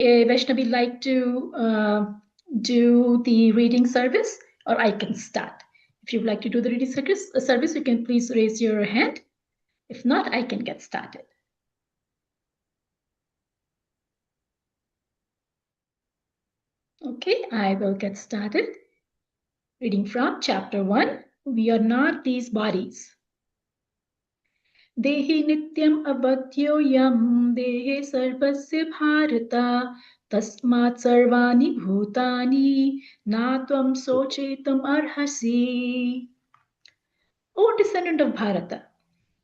Vaishnavi like to do the reading service, or I can start? If you'd like to do the reading service, you can please raise your hand. If not, I can get started. Okay, I will get started. Reading from chapter 1. We are not these bodies. Dehi nityam abadyoyam dehe sarvasya bharata tasmat sarvani bhutani natvam sochetam arhasi. O descendant of Bharata,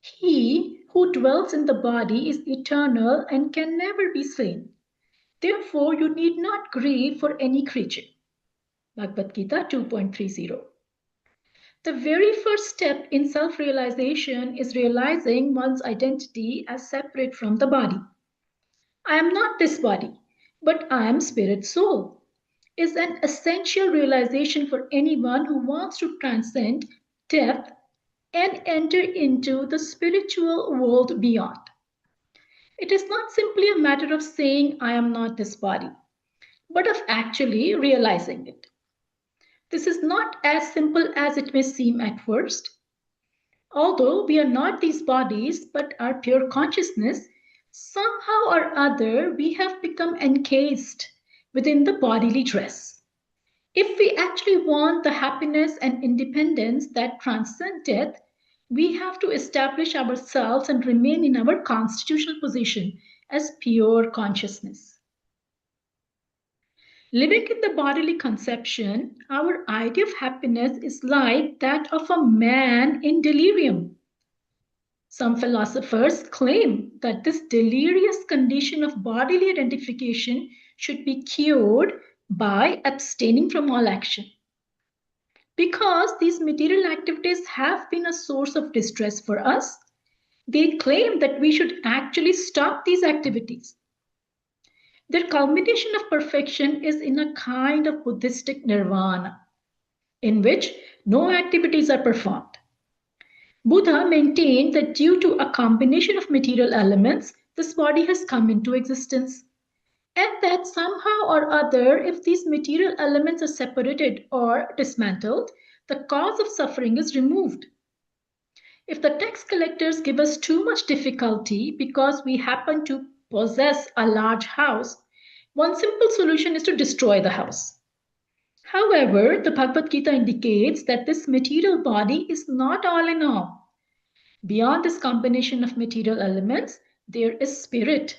he who dwells in the body is eternal and can never be slain. Therefore, you need not grieve for any creature. Bhagavad Gita 2.30. The very first step in self-realization is realizing one's identity as separate from the body. I am not this body, but I am spirit soul, is an essential realization for anyone who wants to transcend death and enter into the spiritual world beyond. It is not simply a matter of saying, I am not this body, but of actually realizing it. This is not as simple as it may seem at first. Although we are not these bodies, but are pure consciousness, somehow or other we have become encased within the bodily dress. If we actually want the happiness and independence that transcend death, we have to establish ourselves and remain in our constitutional position as pure consciousness. Living in the bodily conception, our idea of happiness is like that of a man in delirium. Some philosophers claim that this delirious condition of bodily identification should be cured by abstaining from all action. Because these material activities have been a source of distress for us, they claim that we should actually stop these activities. Their culmination of perfection is in a kind of Buddhistic nirvana, in which no activities are performed. Buddha maintained that due to a combination of material elements, this body has come into existence. And that somehow or other, if these material elements are separated or dismantled, the cause of suffering is removed. If the tax collectors give us too much difficulty because we happen to possess a large house, one simple solution is to destroy the house. However, the Bhagavad Gita indicates that this material body is not all in all. Beyond this combination of material elements, there is spirit,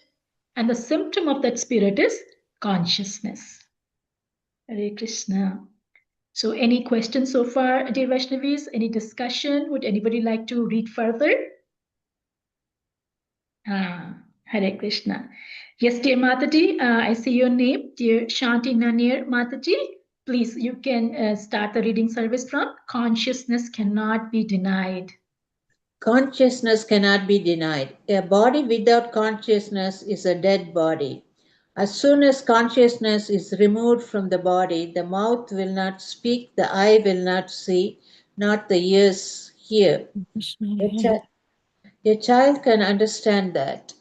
and the symptom of that spirit is consciousness. Hare Krishna. So any questions so far, dear Vaishnavis? Any discussion? Would anybody like to read further? Hare Krishna. Yes, dear Mataji, I see your name, dear Shanti Nanir Mataji. Please, you can start the reading service from Consciousness Cannot Be Denied. Consciousness cannot be denied. A body without consciousness is a dead body. As soon as consciousness is removed from the body, the mouth will not speak, the eye will not see, not the ears hear. A child can understand that.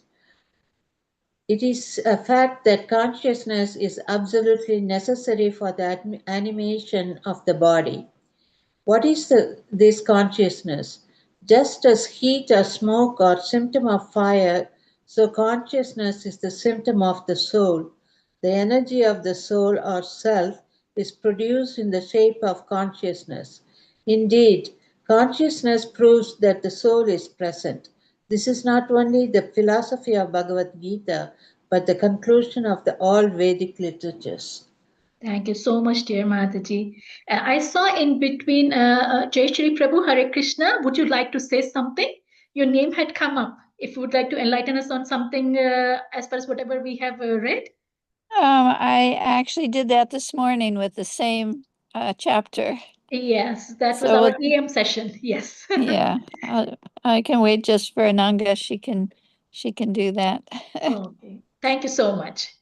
It is a fact that consciousness is absolutely necessary for the animation of the body. What is this consciousness? Just as heat or smoke are symptom of fire, so consciousness is the symptom of the soul. The energy of the soul or self is produced in the shape of consciousness. Indeed, consciousness proves that the soul is present. This is not only the philosophy of Bhagavad Gita, but the conclusion of all Vedic literatures. Thank you so much, dear Mataji. I saw in between Jai Shri Prabhu Hare Krishna. Would you like to say something? Your name had come up. If you would like to enlighten us on something as far as whatever we have read. I actually did that this morning with the same chapter. Yes, that was our AM session. Yes. Yeah, I can wait just for Ananga. She can do that. Okay. Thank you so much.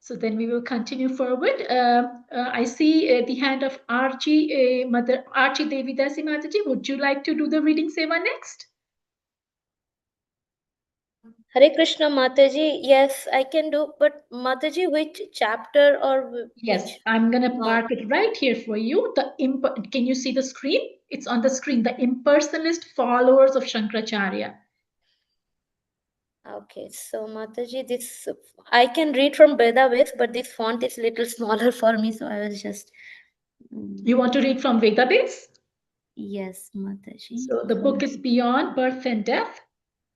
So then we will continue forward. I see the hand of Archie, Mother Archie Devidasi Mataji. Would you like to do the reading seva next? Hare Krishna Mataji, yes, I can do, but Mataji, which chapter or Yes, which? I'm gonna mark it right here for you. Can you see the screen? It's on the screen. The impersonalist followers of Shankaracharya. Okay, so Mataji, this I can read from Vedas, but this font is little smaller for me, so I was just. You want to read from Vedabase? Yes, Mataji. So the book is Beyond Birth and Death.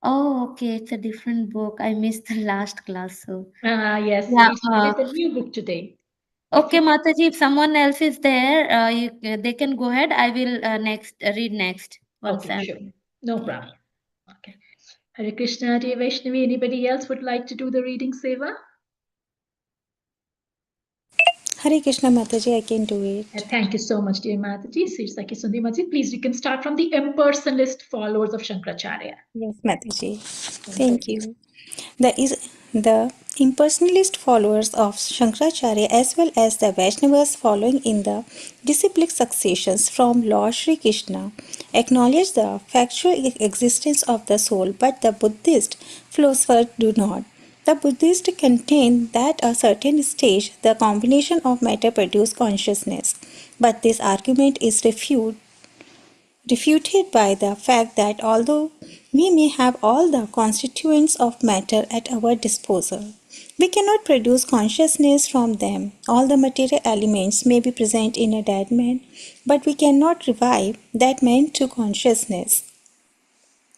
Oh, okay, it's a different book. I missed the last class, so. Yes, Yeah. we started the new book today. Okay, Mataji, if someone else is there, they can go ahead. I will next read next once Okay, I'm. sure. No Okay. problem. Okay. Hare Krishna, dear Vaishnavi. Anybody else would like to do the reading seva? Hare Krishna Mataji, I can do it. Thank you so much, dear Mataji. Sirsaki Sundimaji. Please, you can start from the impersonalist followers of Shankaracharya. Yes, Mataji. Thank you. The impersonalist followers of Shankaracharya as well as the Vaishnavas following in the disciplic successions from Lord Sri Krishna acknowledge the factual existence of the soul, but the Buddhist philosophers do not. The Buddhists contain that at a certain stage the combination of matter produces consciousness, but this argument is refuted by the fact that although we may have all the constituents of matter at our disposal, we cannot produce consciousness from them. All the material elements may be present in a dead man, but we cannot revive that man to consciousness.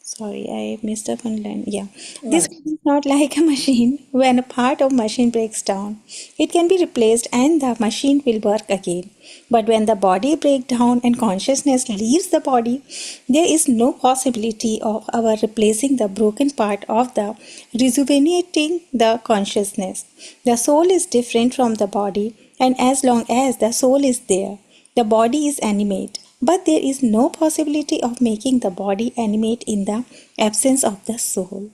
Sorry, I missed up one line. Yeah. This Right. is not like a machine. When a part of machine breaks down, it can be replaced and the machine will work again. But when the body breaks down and consciousness leaves the body, there is no possibility of our replacing the broken part of the rejuvenating the consciousness. The soul is different from the body, and as long as the soul is there, the body is animate, but there is no possibility of making the body animate in the absence of the soul.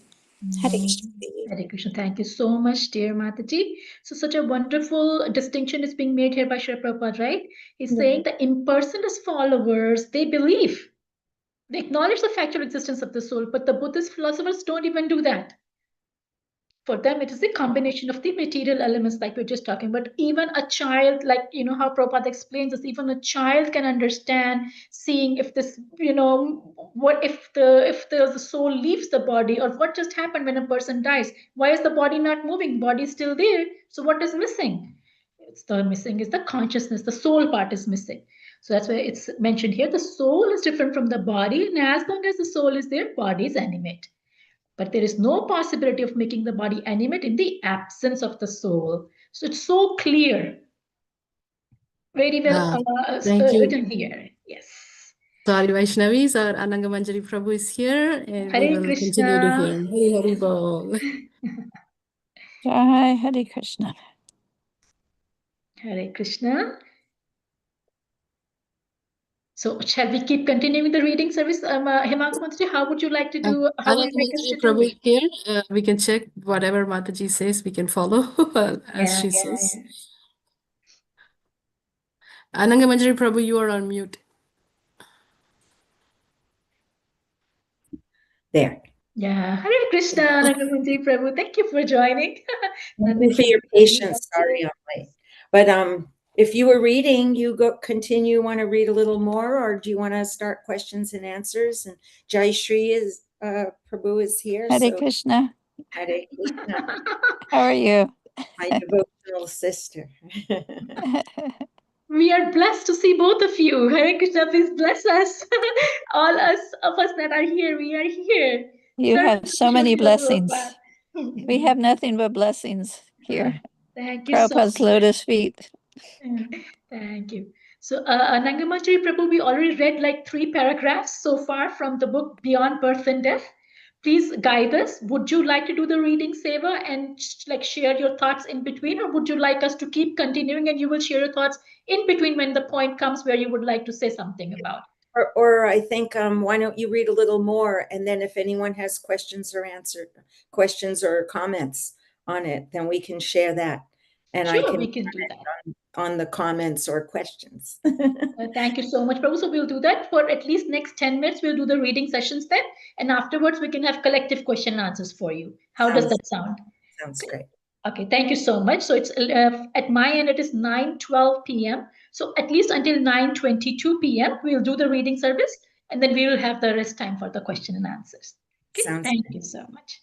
Hare Krishna. Hare Krishna. Thank you so much, dear Mataji. So, such a wonderful distinction is being made here by Srila Prabhupada, right? He's saying the impersonalist followers, they believe, they acknowledge the factual existence of the soul, but the Buddhist philosophers don't even do that. For them, it is a combination of the material elements, like we're just talking. But even a child, like how Prabhupada explains this, even a child can understand, seeing if this, what if the soul leaves the body, or what just happened when a person dies. Why is the body not moving? Body is still there. So what is missing? It's the missing is the consciousness. The soul part is missing. So that's why it's mentioned here. The soul is different from the body, and as long as the soul is there, body is animate. But there is no possibility of making the body animate in the absence of the soul. So it's so clear, very well Thank you. written here. Yes. Sorry, Vaishnavis, our Ananga Manjari Prabhu is here, and we Hare will continue to Krishna. hear. Hari Hari Bol. Jai Hare Krishna. Hare Krishna. So shall we keep continuing the reading service? Himanku Mataji, how would you like to do? How would Ananga you like us Manjari to do Prabhu it? is here. We can check whatever Mataji says, we can follow as she says. Ananga Manjari Prabhu, you are on mute. There. Yeah, Hare Krishna, Nagamanji Prabhu. Thank you for joining. Thank you for your patience. Sorry I'm late. But if you were reading, you continue, want to read a little more, or do you want to start questions and answers? And Jai Shri is Prabhu is here. Hare So Krishna. Hare Krishna, How are you? my devotional sister. We are blessed to see both of you. Hare Krishna, please bless us. All of us that are here, we are here. You have so many blessings. We have nothing but blessings here. Thank you so Prabhupada's much. lotus feet. Thank you. So, Nangamachari Prabhu, we already read like 3 paragraphs so far from the book Beyond Birth and Death. Please guide us. Would you like to do the reading seva and like share your thoughts in between, or would you like us to keep continuing and you will share your thoughts in between when the point comes where you would like to say something about? Or I think why don't you read a little more, and then if anyone has questions or comments on it, then we can share that. And Sure, I can we can do that. on the comments or questions. Thank you so much, Prabhu. So we'll do that for at least next 10 minutes. We'll do the reading sessions then. And afterwards, we can have collective question and answers for you. How does that sound? Sounds Good. great. Okay, thank you so much. So it's at my end, it is 9:12 p.m. So at least until 9:22 p.m., we'll do the reading service, and then we will have the rest time for the question and answers. Okay, Sounds thank you so much.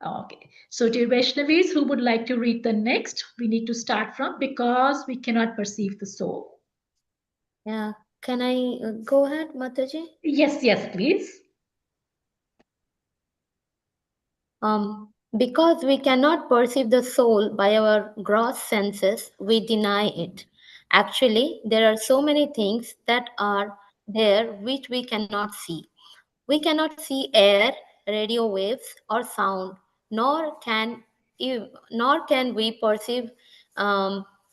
Okay, so dear Vaishnavis, who would like to read the next? We need to start from because we cannot perceive the soul. Yeah. Can I go ahead, Mataji? Yes, yes, please. Because we cannot perceive the soul by our gross senses, we deny it. Actually, there are so many things that are there which we cannot see. We cannot see air, radio waves, or sound, nor can we perceive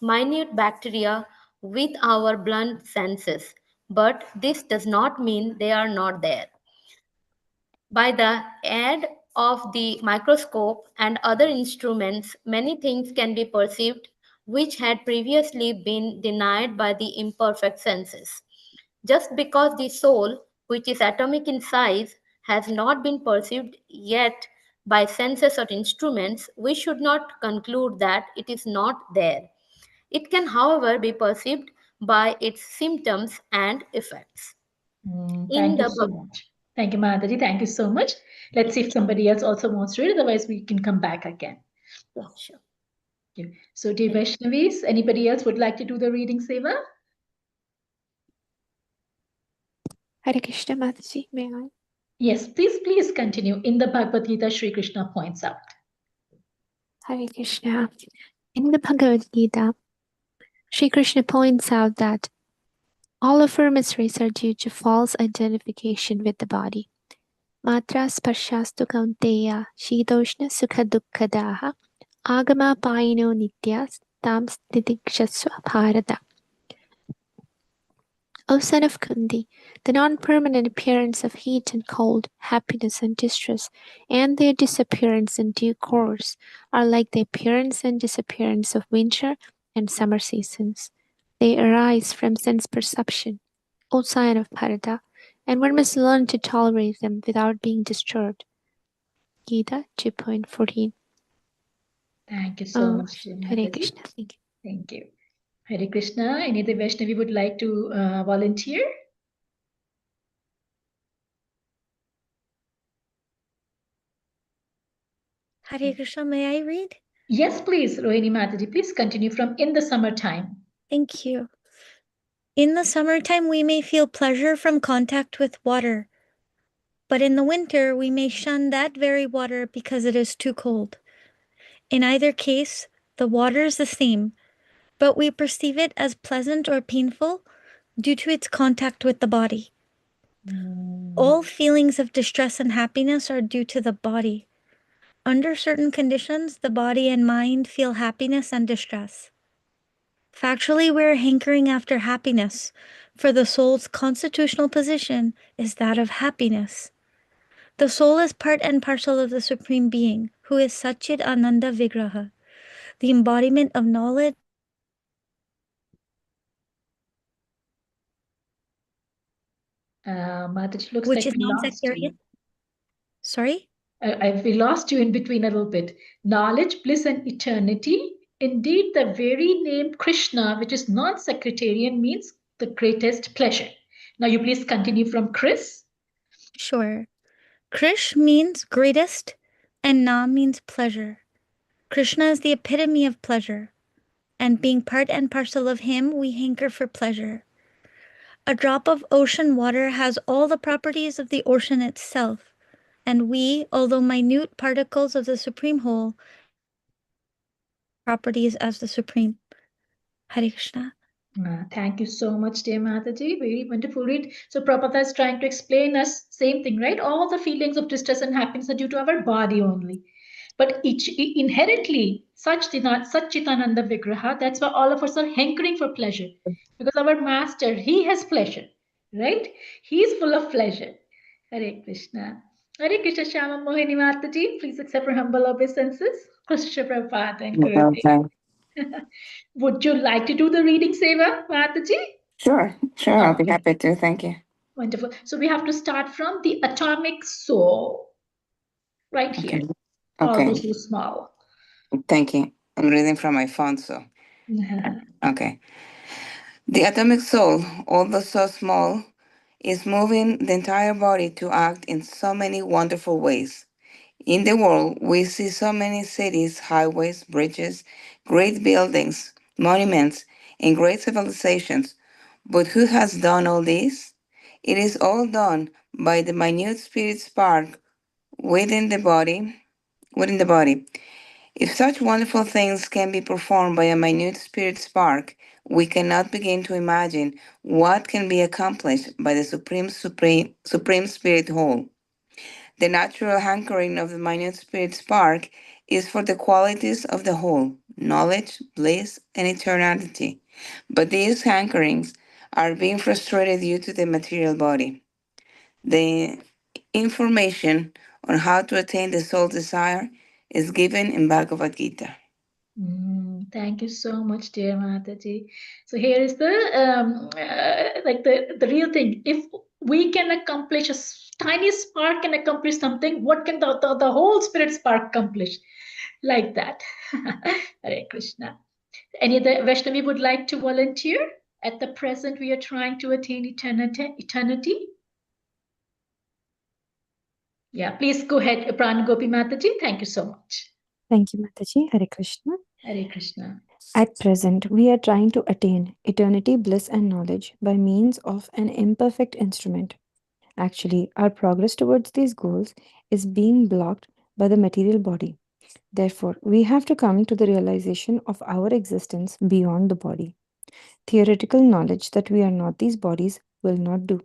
minute bacteria with our blunt senses. But this does not mean they are not there. By the aid of the microscope and other instruments, many things can be perceived which had previously been denied by the imperfect senses. Just because the soul, which is atomic in size, has not been perceived yet by senses or instruments, we should not conclude that it is not there. It can, however, be perceived by its symptoms and effects. In Thank you the so much. Thank you, Madhuri. Thank you so much. Let's see if somebody else also wants to read. Otherwise, we can come back again. Yeah, sure. Thank you. So, dear Vaishnavis, anybody else would like to do the reading, Seva? Hare Krishna Mataji, may I? Yes, please continue. In the Bhagavad Gita, Sri Krishna points out. Hare Krishna. In the Bhagavad Gita, Sri Krishna points out that all of our miseries are due to false identification with the body. Matra sparshastu kaunteya shitoshna sukha dukkadaha agama paino nityas tam stitikshasva bharata. O son of Kundi, the non-permanent appearance of heat and cold, happiness and distress, and their disappearance in due course, are like the appearance and disappearance of winter and summer seasons. They arise from sense perception, O sign of Bharata, and one must learn to tolerate them without being disturbed. Gita 2.14. Thank you so much, dear Hare Mataji. Krishna. Thank you. Thank you. Hare Krishna. Any other Vaishnavi would like to volunteer? Hare Krishna, may I read? Yes, please, Rohini Mataji. Please continue from in the summertime. Thank you. In the summertime, we may feel pleasure from contact with water, but in the winter, we may shun that very water because it is too cold. In either case, the water is the same, but we perceive it as pleasant or painful due to its contact with the body. All feelings of distress and happiness are due to the body. Under certain conditions, the body and mind feel happiness and distress. Factually, we are hankering after happiness, for the soul's constitutional position is that of happiness. The soul is part and parcel of the Supreme Being, who is Satchit Ananda Vigraha, the embodiment of knowledge. Mataji, looks Which like is we lost you. non-sectarian. Sorry? We lost you in between a little bit. Knowledge, bliss, and eternity. Indeed, the very name Krishna, which is non-sectarian, means the greatest pleasure. Now, you please continue from Chris. Sure. Krish means greatest, and Na means pleasure. Krishna is the epitome of pleasure, and being part and parcel of him, we hanker for pleasure. A drop of ocean water has all the properties of the ocean itself, and we, although minute particles of the Supreme Whole, properties as the Supreme. Hare Krishna. Thank you so much, dear Mataji. Very wonderful read. So Prabhupada is trying to explain us same thing, right? All the feelings of distress and happiness are due to our body only. But each inherently, Satchitananda Vigraha, that's why all of us are hankering for pleasure. Because our master, he has pleasure, right? He is full of pleasure. Hare Krishna. Hare Krishna Shama Mohini Mataji. Please accept our humble obeisances. Krishna Prabhupada and Gurudev. Would you like to do the reading, Seva, Mataji? Sure, I'll be happy to. Thank you. Wonderful. So we have to start from the atomic soul, right here. All Okay. those so small. Thank you. I'm reading from my phone, so. Okay. The atomic soul, although so small, is moving the entire body to act in so many wonderful ways. In the world, we see so many cities, highways, bridges, great buildings, monuments, and great civilizations. But who has done all this? It is all done by the minute spirit spark within the body. Within the body. If such wonderful things can be performed by a minute spirit spark, we cannot begin to imagine what can be accomplished by the supreme spirit whole. The natural hankering of the minute spirit spark is for the qualities of the whole, knowledge, bliss, and eternality. But these hankerings are being frustrated due to the material body. The information on how to attain the soul desire is given in Bhagavad Gita. Thank you so much, dear Mataji. So here is the like the real thing. If we can accomplish tiny spark can accomplish something, what can the whole spirit spark accomplish? Like that. Hare Krishna. Any other Vaishnavi would like to volunteer? At the present, we are trying to attain eternity. Yeah, please go ahead, Pran Gopi Mataji. Thank you so much. Thank you, Mataji. Hare Krishna. Hare Krishna. At present, we are trying to attain eternity, bliss, and knowledge by means of an imperfect instrument. Actually, our progress towards these goals is being blocked by the material body. Therefore, we have to come to the realization of our existence beyond the body. Theoretical knowledge that we are not these bodies will not do.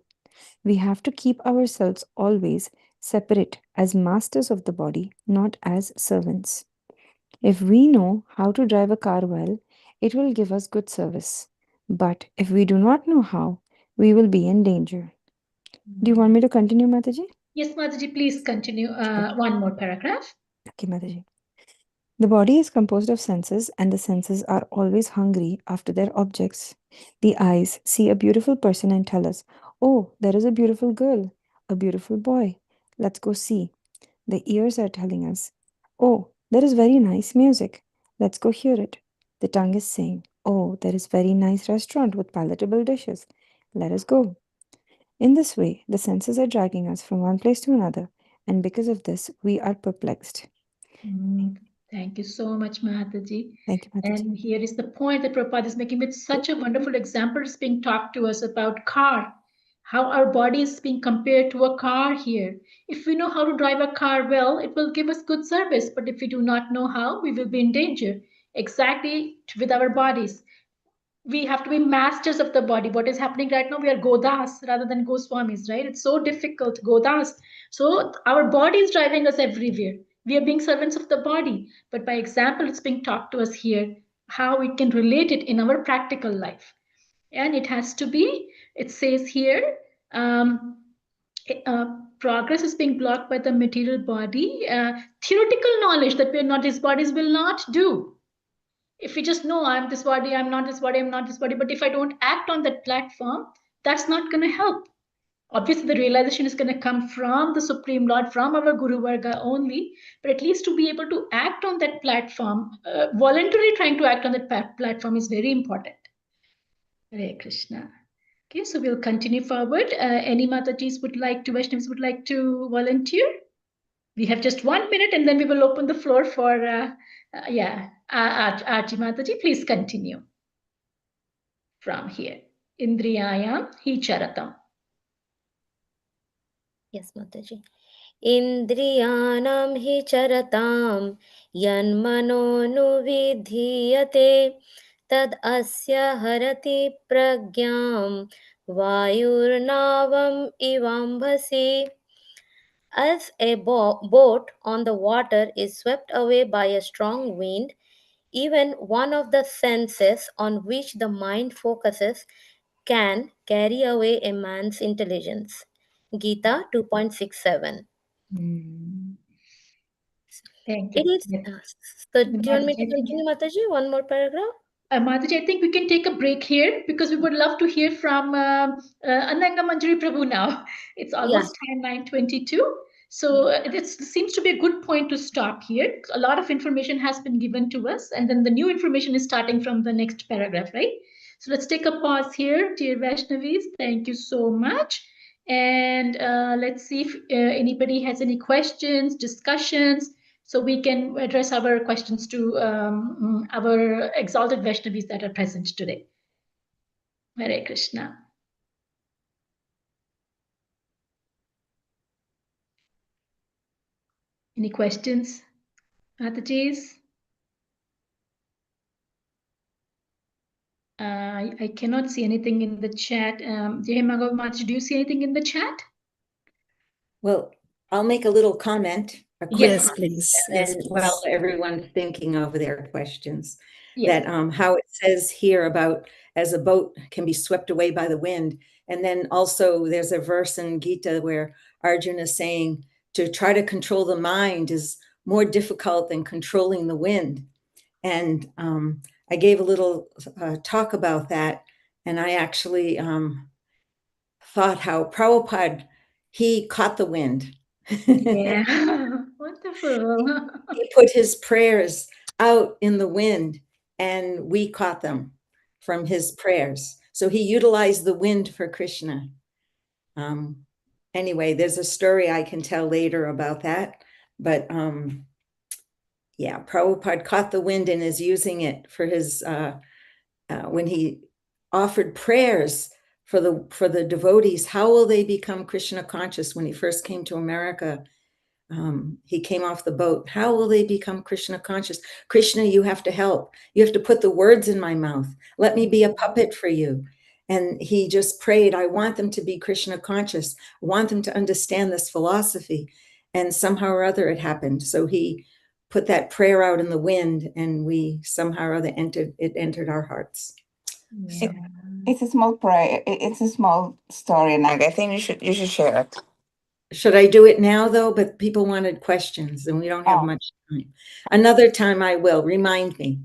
We have to keep ourselves always separate as masters of the body, not as servants. If we know how to drive a car well, it will give us good service. But if we do not know how, we will be in danger. Do you want me to continue, Mataji? Yes, Mataji, please continue one more paragraph. Okay, Mataji. The body is composed of senses, and the senses are always hungry after their objects. The eyes see a beautiful person and tell us, "Oh, there is a beautiful girl, a beautiful boy. Let's go see." The ears are telling us, "Oh, there is very nice music. Let's go hear it." The tongue is saying, "Oh, there is very nice restaurant with palatable dishes. Let us go." In this way, the senses are dragging us from one place to another, and because of this, we are perplexed. Thank you so much, Mahataji. Thank you, Mataji. And here is the point that Prabhupada is making with such a wonderful example. It's being talked to us about car, how our body is being compared to a car here. If we know how to drive a car well, it will give us good service. But if we do not know how, we will be in danger. Exactly with our bodies. We have to be masters of the body. What is happening right now? We are Godas rather than Goswamis, right? It's so difficult, Godas. So our body is driving us everywhere. We are being servants of the body. But by example, it's being taught to us here how we can relate it in our practical life. And it has to be, it says here, progress is being blocked by the material body. Theoretical knowledge that we are not, these bodies will not do. If we just know I'm this body, I'm not this body, I'm not this body, but if I don't act on that platform, that's not going to help. Obviously, the realization is going to come from the Supreme Lord, from our Guru Varga only, but at least to be able to act on that platform, voluntarily trying to act on that platform is very important. Hare Krishna. Okay, so we'll continue forward. Any Matajis would like to, Vaishnavas would like to volunteer? We have just 1 minute and then we will open the floor for, Arti Mataji, please continue from here. Indriyayam hi charatam. Yes, Mataji. Indriyanam hi charatam yanmanonuvidhiyate tad asya harati pragyam vayurnavam ivambhasi. As a boat on the water is swept away by a strong wind, even one of the senses on which the mind focuses can carry away a man's intelligence. Gita 2.67. Thank It you. is. So, do you want me to continue, Mataji? One more paragraph? Mataji, I think we can take a break here because we would love to hear from Ananga Manjari Prabhu now. It's almost time 9:22. So it seems to be a good point to stop here. A lot of information has been given to us, and then the new information is starting from the next paragraph, right? So let's take a pause here, dear Vaishnavis. Thank you so much. And let's see if anybody has any questions, discussions, so we can address our questions to our exalted Vaishnavis that are present today. Hare Krishna. Any questions, Matajis? I cannot see anything in the chat. Jai Maghav Mataji, do you see anything in the chat? Well, I'll make a little comment, a quick Yes, comment, please. and Yes, then please. while everyone's thinking of their questions, Yes. that how it says here about as a boat can be swept away by the wind. And then also there's a verse in Gita where Arjuna is saying to try to control the mind is more difficult than controlling the wind. And I gave a little talk about that. And I actually thought how Prabhupada, he caught the wind. Yeah, wonderful. He put his prayers out in the wind and we caught them from his prayers. So he utilized the wind for Krishna. Anyway, there's a story I can tell later about that. But yeah, Prabhupada caught the wind and is using it for his, when he offered prayers for the devotees, how will they become Krishna conscious? When he first came to America, he came off the boat. How will they become Krishna conscious? Krishna, you have to help. You have to put the words in my mouth. Let me be a puppet for you. And he just prayed, I want them to be Krishna conscious. I want them to understand this philosophy. And somehow or other it happened. So he put that prayer out in the wind and we somehow or other entered our hearts. Yeah. It's a small prayer. It's a small story, and I think you should share it. Should I do it now, though? But people wanted questions, and we don't have much time. Another time I will. Remind me.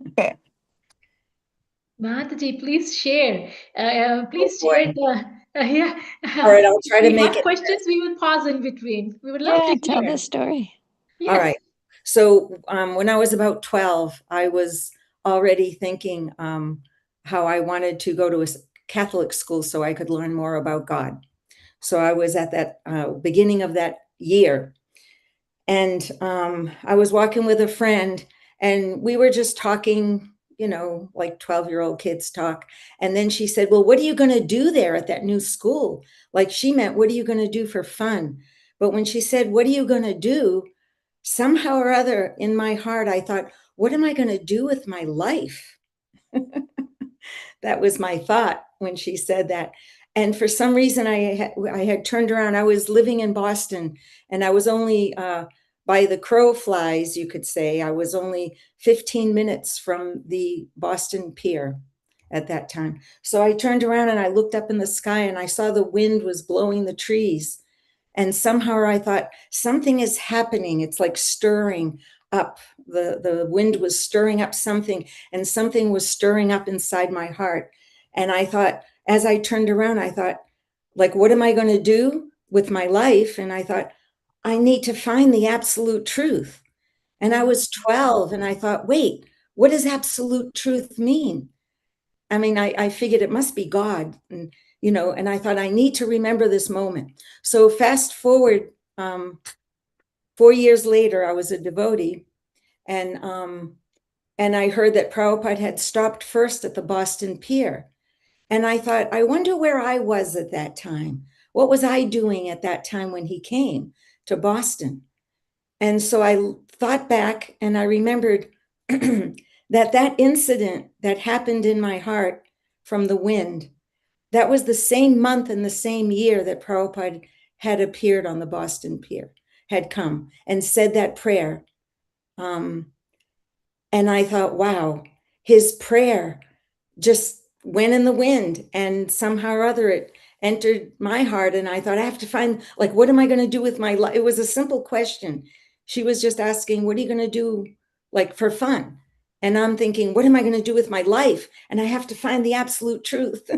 Okay. Mataji, please share. Please share the. Yeah. All right, I'll try If to we make have it. questions, we will pause in between. We would love to Tell hear. the story. Yes. All right. So when I was about 12, I was already thinking how I wanted to go to a Catholic school so I could learn more about God. So I was at that beginning of that year. And I was walking with a friend and we were just talking, you know, like 12-year-old kids talk. And then she said, well, what are you going to do there at that new school? Like she meant, what are you going to do for fun? But when she said, what are you going to do? Somehow or other in my heart, I thought, what am I going to do with my life? That was my thought when she said that. And for some reason, I had turned around. I was living in Boston, and I was only by the crow flies, you could say, I was only 15 minutes from the Boston Pier at that time. So I turned around and I looked up in the sky, and I saw the wind was blowing the trees. And somehow I thought, something is happening. It's like stirring up. The wind was stirring up something, and something was stirring up inside my heart. And I thought, as I turned around, I thought, like, what am I going to do with my life? And I thought, I need to find the absolute truth. And I was 12, and I thought, wait, what does absolute truth mean? I mean, I figured it must be God, and you know, and I thought I need to remember this moment. So fast forward 4 years later, I was a devotee, and I heard that Prabhupada had stopped first at the Boston Pier. And I thought, I wonder where I was at that time. What was I doing at that time when he came to Boston? And so I thought back and I remembered that incident that happened in my heart from the wind, that was the same month and the same year that Prabhupada had appeared on the Boston Pier, had come and said that prayer. And I thought, wow, his prayer just went in the wind, and somehow or other it entered my heart. And I thought, I have to find, like, what am I going to do with my life? It was a simple question. She was just asking, what are you going to do like for fun? And I'm thinking, what am I going to do with my life? And I have to find the absolute truth.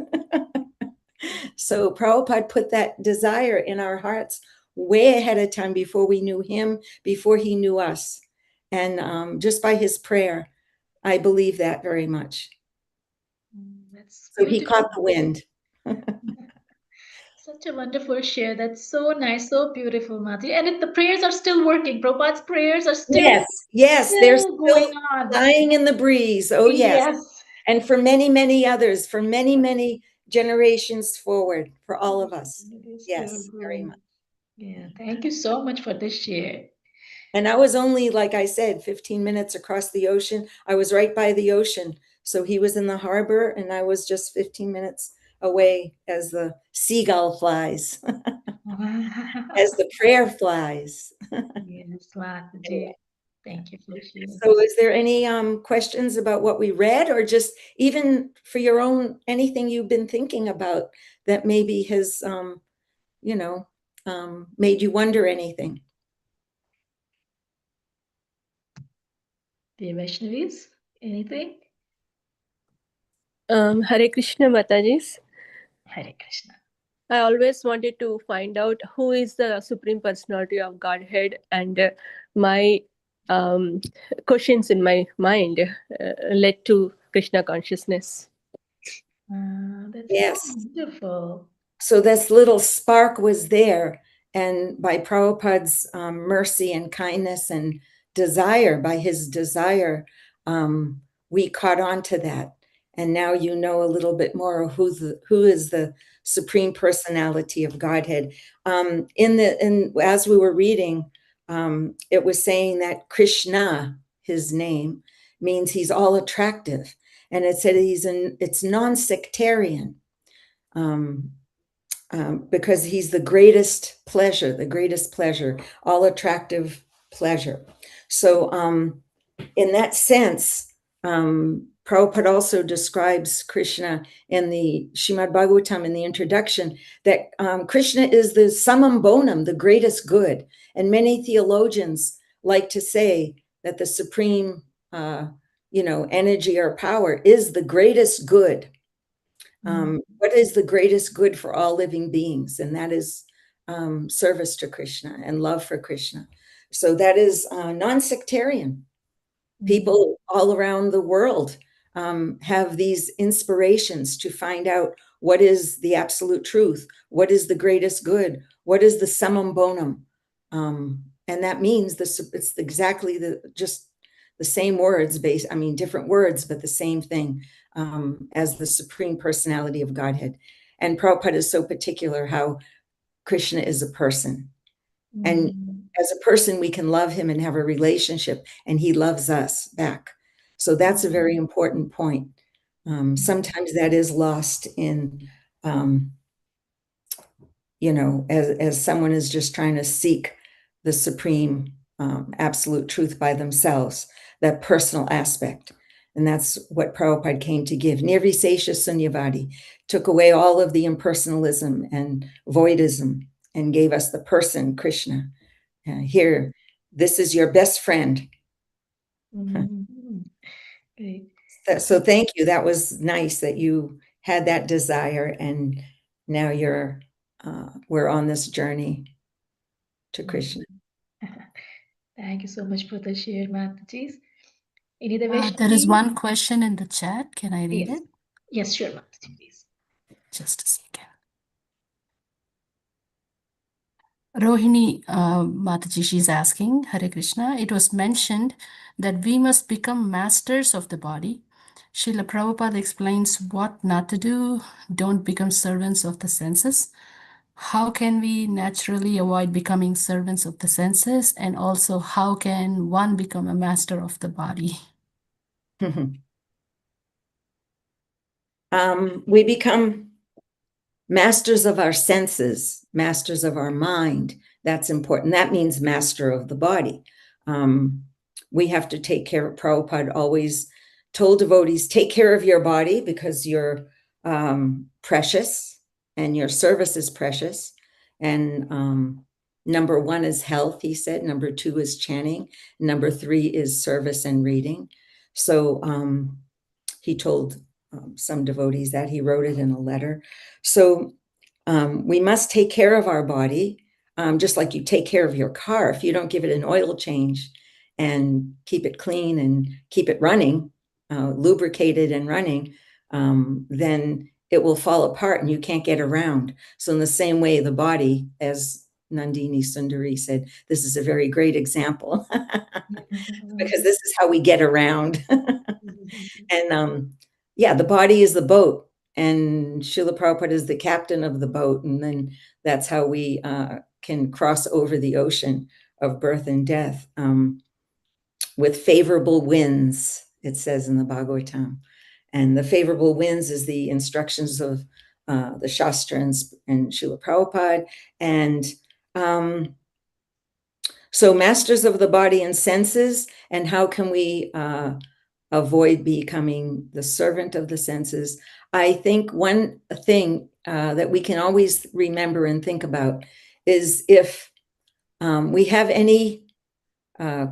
So Prabhupada put that desire in our hearts way ahead of time, before we knew him, before he knew us. And just by his prayer, I believe that very much. That's So he beautiful. caught the wind. Such a wonderful share. That's so nice, so beautiful, Mati. And the prayers are still working. Prabhupada's prayers are Yes, they're still going still on. flying in the breeze. Oh, yes. Yes. And for many, many others, for many, many generations forward, for all of us. It is still Yes, very going. much. Yeah. Thank you so much for this share. And I was only, like I said, 15 minutes across the ocean. I was right by the ocean. So he was in the harbor, and I was just 15 minutes away as the seagull flies, as the prayer flies. Yes, Mataji. Thank you for sharing So this. is there any questions about what we read, or just even for your own, anything you've been thinking about that maybe has, made you wonder anything? Dear Vaishnavis, anything? Hare Krishna Mataji. Hare Krishna. I always wanted to find out who is the Supreme Personality of Godhead, and my questions in my mind led to Krishna consciousness. That's Yes. so wonderful. So this little spark was there, and by Prabhupada's mercy and kindness and desire, by his desire, we caught on to that. And now you know a little bit more of who is the Supreme Personality of Godhead. As we were reading, it was saying that Krishna, his name, means he's all attractive, and it said it's non-sectarian. Because he's the greatest pleasure, all attractive pleasure. So in that sense, Prabhupada also describes Krishna in the Srimad Bhagavatam in the introduction, that Krishna is the summum bonum, the greatest good. And many theologians like to say that the supreme, energy or power is the greatest good. What is the greatest good for all living beings? And that is service to Krishna and love for Krishna. So that is non-sectarian. People all around the world have these inspirations to find out what is the absolute truth, what is the greatest good, what is the summum bonum. And that means it's exactly just the same words, different words, but the same thing, as the Supreme Personality of Godhead. And Prabhupada is so particular how Krishna is a person. And as a person, we can love him and have a relationship, and he loves us back. So that's a very important point. Sometimes that is lost in, as someone is just trying to seek the supreme absolute truth by themselves, that personal aspect. And that's what Prabhupada came to give. Nirvisesha Sunyavadi took away all of the impersonalism and voidism and gave us the person, Krishna. Here, this is your best friend. Great. So thank you. That was nice that you had that desire, and now we're on this journey to Krishna. Thank you so much for the share, Mataji. Any other There is Vaishnavi? one question in the chat. Can I read Yes. it? Yes, sure, Mataji, please. Just a second. Rohini Mataji, she's asking, Hare Krishna, it was mentioned that we must become masters of the body. Srila Prabhupada explains what not to do. Don't become servants of the senses. How can we naturally avoid becoming servants of the senses? And also, how can one become a master of the body? We become masters of our senses, masters of our mind. That's important. That means master of the body. We have to take care of, Prabhupada always told devotees, take care of your body because you're precious and your service is precious. And Number 1 is health, he said. Number 2 is chanting. Number 3 is service and reading. So he told some devotees that. He wrote it in a letter. So we must take care of our body, just like you take care of your car. If you don't give it an oil change and keep it clean and keep it running, lubricated and running, then it will fall apart and you can't get around. So in the same way, the body, as Nandini Sundari said, this is a very great example because this is how we get around. And yeah, the body is the boat, and Srila Prabhupada is the captain of the boat. And then that's how we can cross over the ocean of birth and death with favorable winds, it says in the Bhagavatam. And the favorable winds is the instructions of the Shastra and Srila Prabhupada. And so masters of the body and senses, and how can we avoid becoming the servant of the senses? I think one thing that we can always remember and think about is if we have any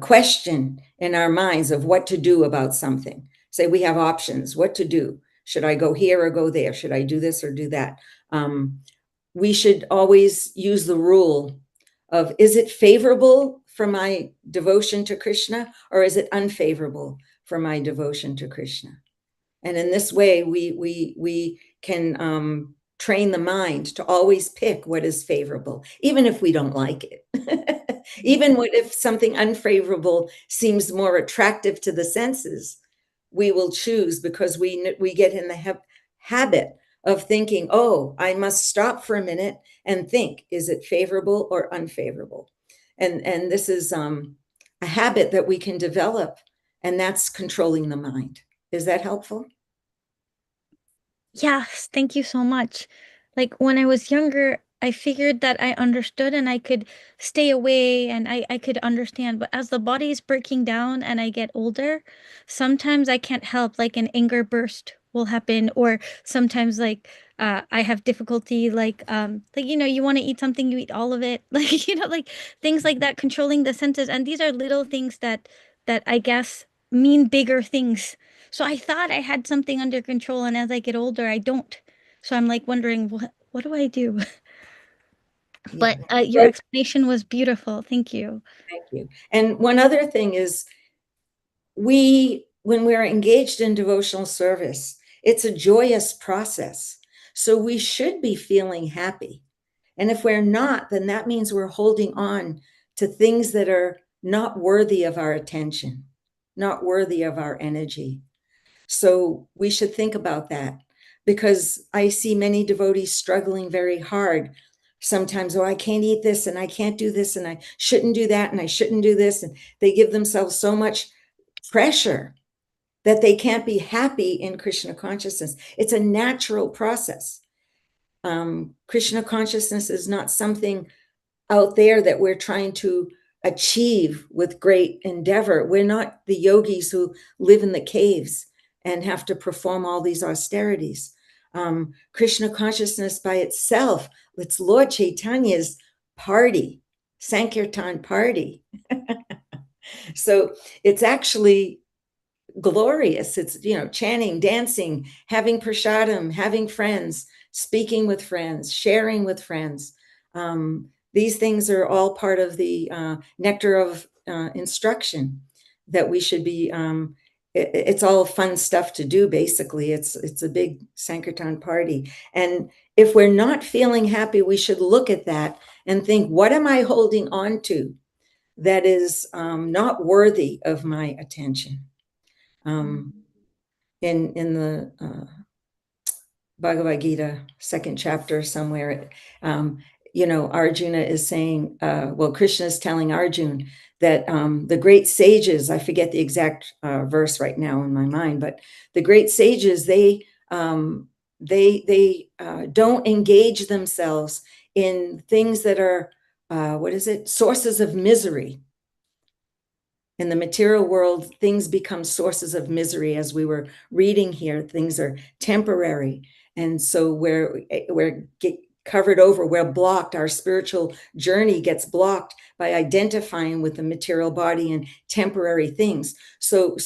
question in our minds of what to do about something. Say we have options, what to do. Should I go here or go there? Should I do this or do that? We should always use the rule of, is it favorable for my devotion to Krishna, or is it unfavorable for my devotion to Krishna? And in this way, we can train the mind to always pick what is favorable, even if we don't like it. Even if something unfavorable seems more attractive to the senses, we will choose, because we get in the habit of thinking, oh, I must stop for a minute and think, is it favorable or unfavorable? And this is a habit that we can develop, and that's controlling the mind. Is that helpful? Yes, thank you so much. Like when I was younger, I figured that I understood and I could stay away and I could understand. But as the body is breaking down and I get older, sometimes I can't help, like an anger burst will happen, or sometimes like I have difficulty, like you want to eat something, you eat all of it, like like things like that, controlling the senses. And these are little things that I guess mean bigger things. So I thought I had something under control, and as I get older, I don't. So I'm like wondering, what do I do? But your explanation was beautiful. Thank you. Thank you. And one other thing is, when we're engaged in devotional service, it's a joyous process. So we should be feeling happy. And if we're not, then that means we're holding on to things that are not worthy of our attention, not worthy of our energy. So we should think about that, because I see many devotees struggling very hard. Sometimes, oh, I can't eat this and I can't do this and I shouldn't do that and I shouldn't do this. And they give themselves so much pressure that they can't be happy in Krishna consciousness. It's a natural process. Krishna consciousness is not something out there that we're trying to achieve with great endeavor. We're not the yogis who live in the caves and have to perform all these austerities. Krishna consciousness by itself, it's Lord Chaitanya's party, Sankirtan party. So it's actually glorious. It's, chanting, dancing, having prasadam, having friends, speaking with friends, sharing with friends. These things are all part of the nectar of instruction that we should be. It's all fun stuff to do. Basically, it's a big Sankirtan party. And if we're not feeling happy, we should look at that and think, what am I holding on to that is not worthy of my attention? In the Bhagavad Gita, 2nd chapter somewhere, Arjuna is saying, Krishna is telling Arjuna that the great sages, I forget the exact verse right now in my mind, but the great sages, they don't engage themselves in things that are, sources of misery. In the material world, things become sources of misery. As we were reading here, things are temporary. And so we're covered over, we're blocked. Our spiritual journey gets blocked by identifying with the material body and temporary things. So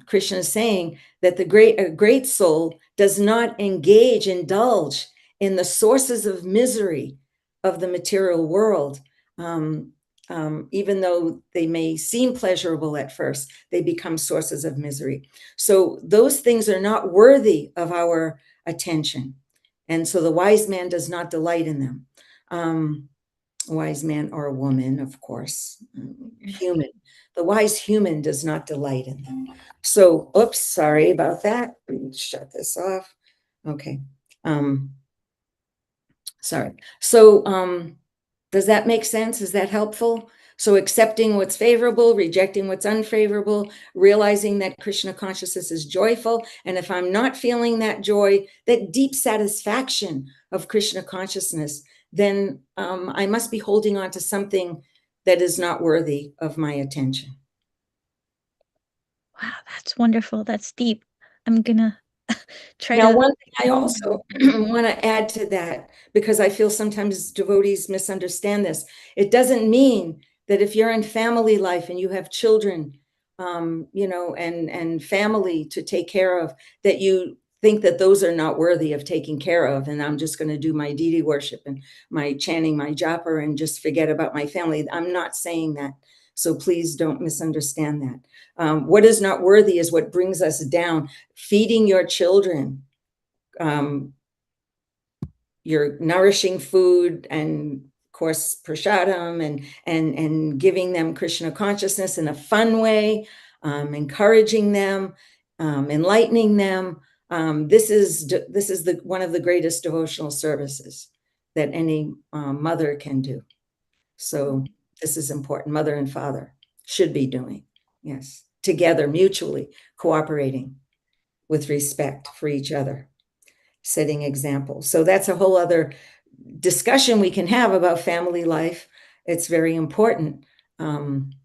Krishna is saying that a great soul does not indulge in the sources of misery of the material world. Even though they may seem pleasurable at first, they become sources of misery. So those things are not worthy of our attention. And so the wise man does not delight in them. A wise man or a woman, of course, human. The wise human does not delight in them. So, oops, sorry about that. Shut this off. Okay. Sorry. So, does that make sense? Is that helpful? So accepting what's favorable, rejecting what's unfavorable, realizing that Krishna consciousness is joyful. And if I'm not feeling that joy, that deep satisfaction of Krishna consciousness, then I must be holding on to something that is not worthy of my attention. Wow, that's wonderful. That's deep. I'm gonna try Now, to. one thing I also want to add to that, because I feel sometimes devotees misunderstand this. It doesn't mean that if you're in family life and you have children, and family to take care of, that you think that those are not worthy of taking care of. And I'm just going to do my deity worship and my chanting, my japa, and just forget about my family. I'm not saying that. So please don't misunderstand that. What is not worthy is what brings us down. Feeding your children, your nourishing food, and of course prasadam, and giving them Krishna consciousness in a fun way, encouraging them, enlightening them. This is one of the greatest devotional services that any mother can do. So this is important. Mother and father should be doing, yes, together, mutually cooperating with respect for each other, setting examples. So that's a whole other discussion we can have about family life. It's very important. And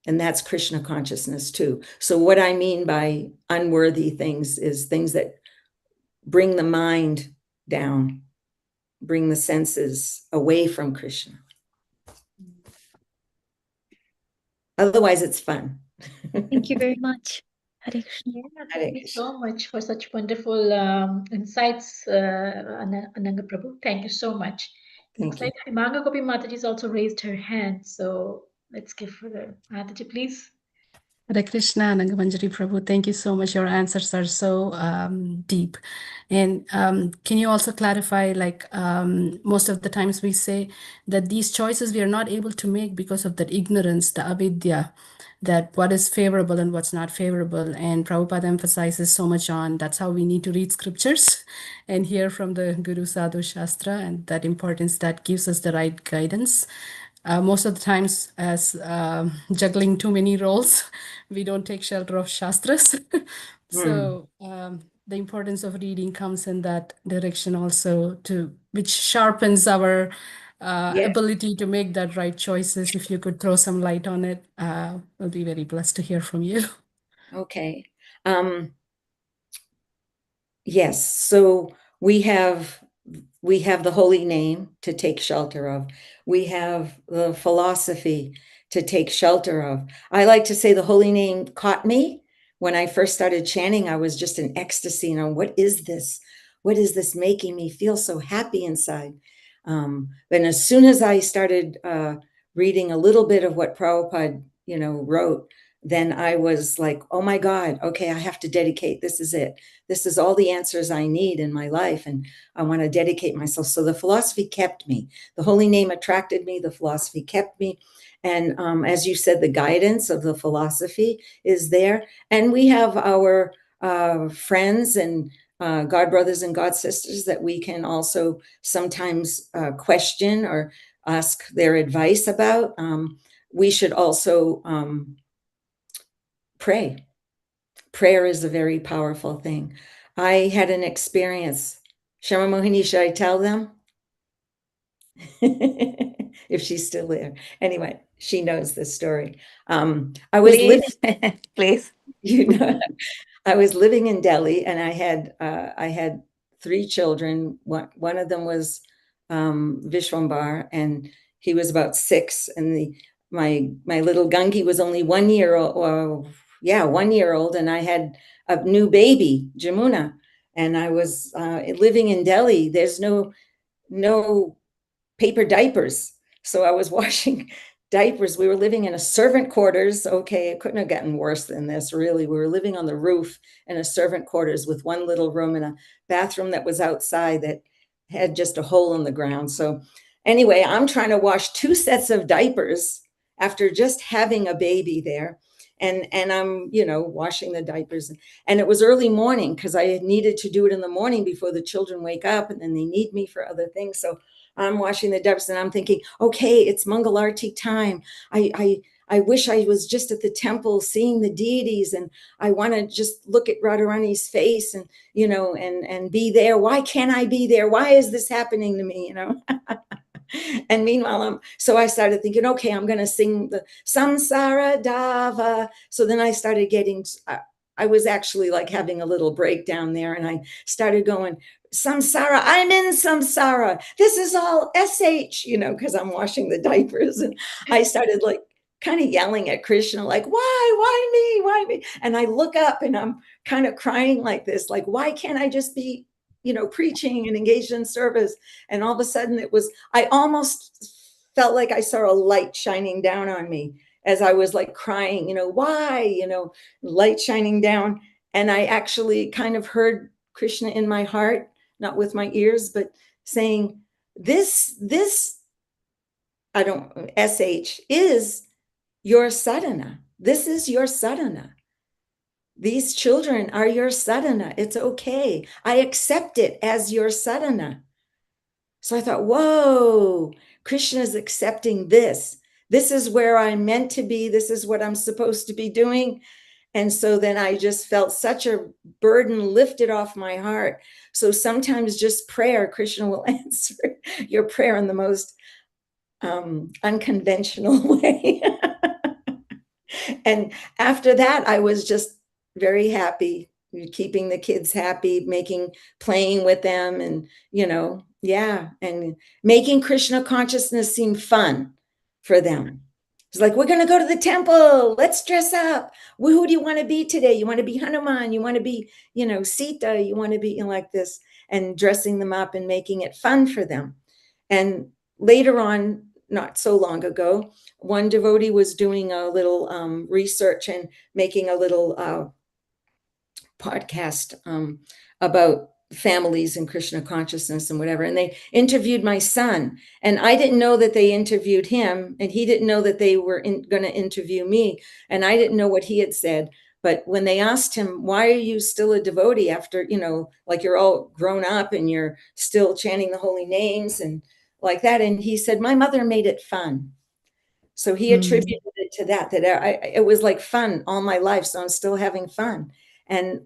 that's Krishna consciousness too. So what I mean by unworthy things is things that bring the mind down, bring the senses away from Krishna. Otherwise, it's fun. Thank you very much. Hare Krishna. Yeah, thank you so much for such wonderful insights, Ananga Prabhu. Thank you so much. Looks like Himanga Gopi Mataji's also raised her hand, so let's give her Mataji, please. Hare Krishna, Nangamanjari Prabhu, thank you so much. Your answers are so deep. And can you also clarify, like most of the times we say that these choices we are not able to make because of that ignorance, the avidya, that what is favorable and what's not favorable. And Prabhupada emphasizes so much on that's how we need to read scriptures and hear from the Guru Sadhu Shastra, and that importance that gives us the right guidance. Most of the times, as juggling too many roles, we don't take shelter of shastras. So the importance of reading comes in that direction also, which sharpens our ability to make that right choices. If you could throw some light on it, we'll be very blessed to hear from you. Okay. Yes. So we have the holy name to take shelter of. We have the philosophy to take shelter of. I like to say the holy name caught me. When I first started chanting, I was just in ecstasy. What is this? What is this making me feel so happy inside? But as soon as I started reading a little bit of what Prabhupada, wrote, then I was like, oh my God, okay, I have to dedicate. This is it. This is all the answers I need in my life. And I want to dedicate myself. So the philosophy kept me. The holy name attracted me. The philosophy kept me. And as you said, the guidance of the philosophy is there. And we have our friends and God brothers and God sisters that we can also sometimes question or ask their advice about. We should also pray. Prayer is a very powerful thing. I had an experience. Shama Mohini, should I tell them? If she's still there. Anyway, she knows this story. I was living, Please. I was living in Delhi, and I had 3 children. One of them was Vishwambar, and he was about 6, and my little Gungi was only 1 year old, or 1 year old, and I had a new baby, Jamuna, and I was living in Delhi. There's no paper diapers, so I was washing diapers. We were living in a servant quarters. Okay, it couldn't have gotten worse than this, really. We were living on the roof in a servant quarters with one little room and a bathroom that was outside that had just a hole in the ground. So anyway, I'm trying to wash 2 sets of diapers after just having a baby there. And I'm, washing the diapers. And it was early morning because I needed to do it in the morning before the children wake up, and then they need me for other things. So I'm washing the diapers and I'm thinking, okay, it's Mangalarti time. I wish I was just at the temple seeing the deities, and I want to just look at Radharani's face and, and be there. Why can't I be there? Why is this happening to me? And meanwhile, so I started thinking, okay, I'm going to sing the Samsara Dava. So then I started getting, I was actually like having a little breakdown there, and I started going, samsara, I'm in samsara. This is all SH, because I'm washing the diapers. And I started like kind of yelling at Krishna, like, why me? Why me? And I look up and I'm kind of crying like this, like, why can't I just be, preaching and engaged in service? And all of a sudden I almost felt like I saw a light shining down on me as I was like crying, why, light shining down. And I actually kind of heard Krishna in my heart, not with my ears, but saying, this I don't, SH is your sadhana. This is your sadhana. These children are your sadhana. It's okay. I accept it as your sadhana. So I thought, whoa, Krishna is accepting this. This is where I'm meant to be. This is what I'm supposed to be doing. And so then I just felt such a burden lifted off my heart. So sometimes just prayer, Krishna will answer your prayer in the most unconventional way. And after that, I was just very happy, keeping the kids happy, playing with them, and, and making Krishna consciousness seem fun for them. It's like, we're going to go to the temple. Let's dress up. Who do you want to be today? You want to be Hanuman? You want to be, Sita? You want to be like this, and dressing them up and making it fun for them. And later on, not so long ago, one devotee was doing a little research and making a little podcast about families and Krishna consciousness and whatever. And they interviewed my son, and I didn't know that they interviewed him, and he didn't know that they were going to interview me. And I didn't know what he had said. But when they asked him, why are you still a devotee after, like you're all grown up and you're still chanting the holy names and like that? And he said, my mother made it fun. So he attributed it to that it was like fun all my life. So I'm still having fun. And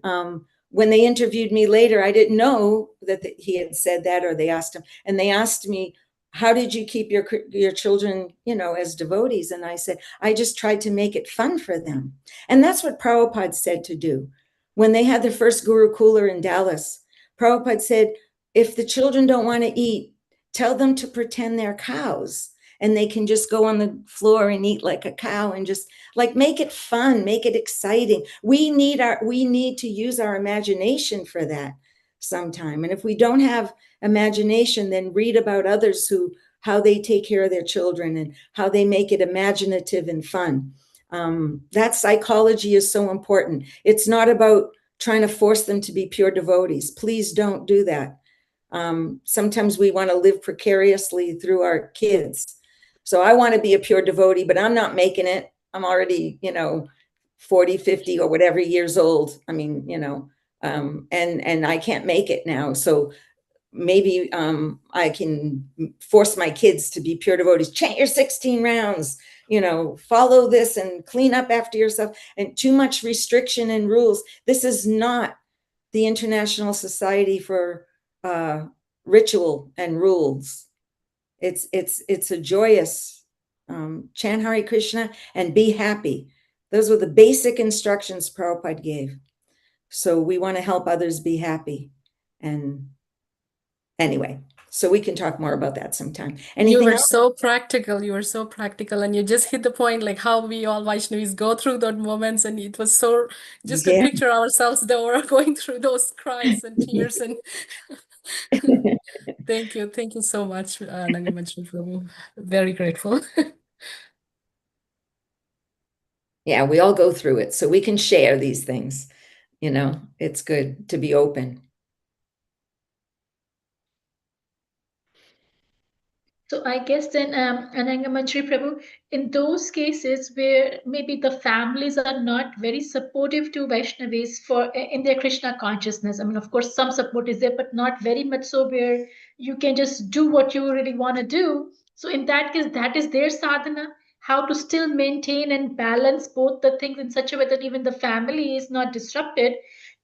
when they interviewed me later, I didn't know that he had said that, or they asked him, and they asked me, how did you keep your children, as devotees? And I said, I just tried to make it fun for them. And that's what Prabhupada said to do. When they had their first Guru Cooler in Dallas, Prabhupada said, if the children don't want to eat, tell them to pretend they're cows, and they can just go on the floor and eat like a cow, and just like make it fun, make it exciting. We need to use our imagination for that sometime. And if we don't have imagination, then read about others how they take care of their children and how they make it imaginative and fun. That psychology is so important. It's not about trying to force them to be pure devotees. Please don't do that. Sometimes we want to live precariously through our kids. So I want to be a pure devotee, but I'm not making it. I'm already, 40, 50 or whatever years old. I mean, and I can't make it now. So maybe I can force my kids to be pure devotees. Chant your 16 rounds, follow this and clean up after yourself, and too much restriction and rules. This is not the International Society for Ritual and Rules. It's a joyous chant Hare Krishna and be happy. Those were the basic instructions Prabhupada gave. So we want to help others be happy. And Anyway, so we can talk more about that sometime. You Anything were else? so practical. You were so practical, and you just hit the point, like how we all Vaishnavis go through those moments, and it was so just could Yeah. picture ourselves that were going through those cries and tears and thank you so much, Nangamachari Prabhu. Very grateful. Yeah, we all go through it, so we can share these things. You know, it's good to be open. So I guess then, Anangamachari Prabhu, in those cases where maybe the families are not very supportive to Vaishnavis for in their Krishna consciousness. I mean, of course, some support is there, but not very much so where you can just do what you really want to do. So in that case, that is their sadhana, how to still maintain and balance both the things in such a way that even the family is not disrupted,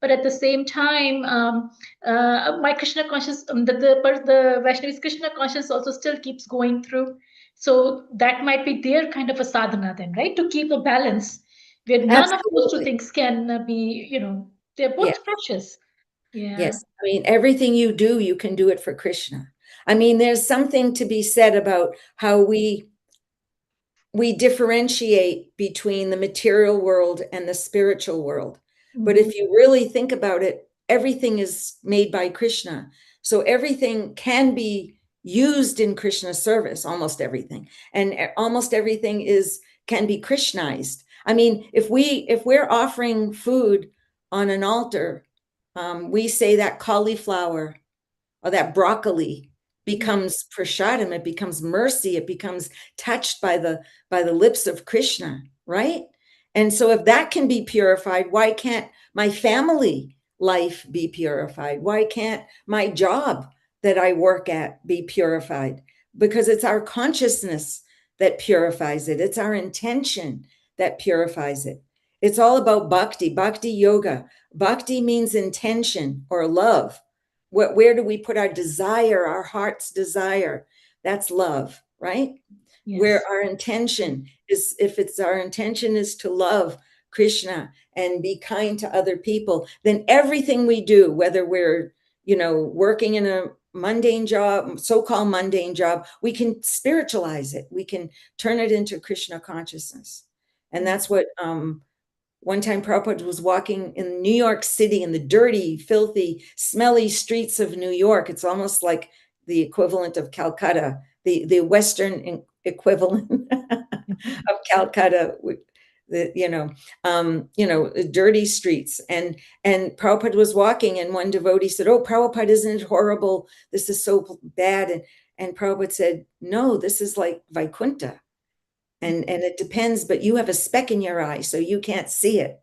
but at the same time, my Krishna conscious, the Vaishnavis Krishna conscious also still keeps going through. So that might be their kind of a sadhana then, right? To keep a balance where none of those two Absolutely. things can be, they're Yeah. both precious. Yeah. Yes. I mean, everything you do, you can do it for Krishna. I mean, there's something to be said about how we differentiate between the material world and the spiritual world. But if you really think about it, everything is made by Krishna. So everything can be used in Krishna's service, almost everything. And almost everything can be Krishnized. I mean, if we're offering food on an altar, we say that cauliflower or that broccoli becomes prasadam, it becomes mercy, it becomes touched by the lips of Krishna, right? And so if that can be purified, why can't my family life be purified? Why can't my job that I work at be purified? Because it's our consciousness that purifies it. It's our intention that purifies it. It's all about bhakti yoga. Bhakti means intention or love. Where do we put our desire, our heart's desire? That's love, right? Yes. Where our intention is, if it's our intention is to love Krishna and be kind to other people, then everything we do, whether we're, working in a mundane job, so-called mundane job, we can spiritualize it. We can turn it into Krishna consciousness. And that's what, one time Prabhupada was walking in New York City in the dirty, filthy, smelly streets of New York. It's almost like the equivalent of Calcutta, the Western equivalent of Calcutta, dirty streets. And Prabhupada was walking, and one devotee said, "Oh, Prabhupada, isn't it horrible? This is so bad." And Prabhupada said, "No, this is like Vaikuntha. And it depends, but you have a speck in your eye, so you can't see it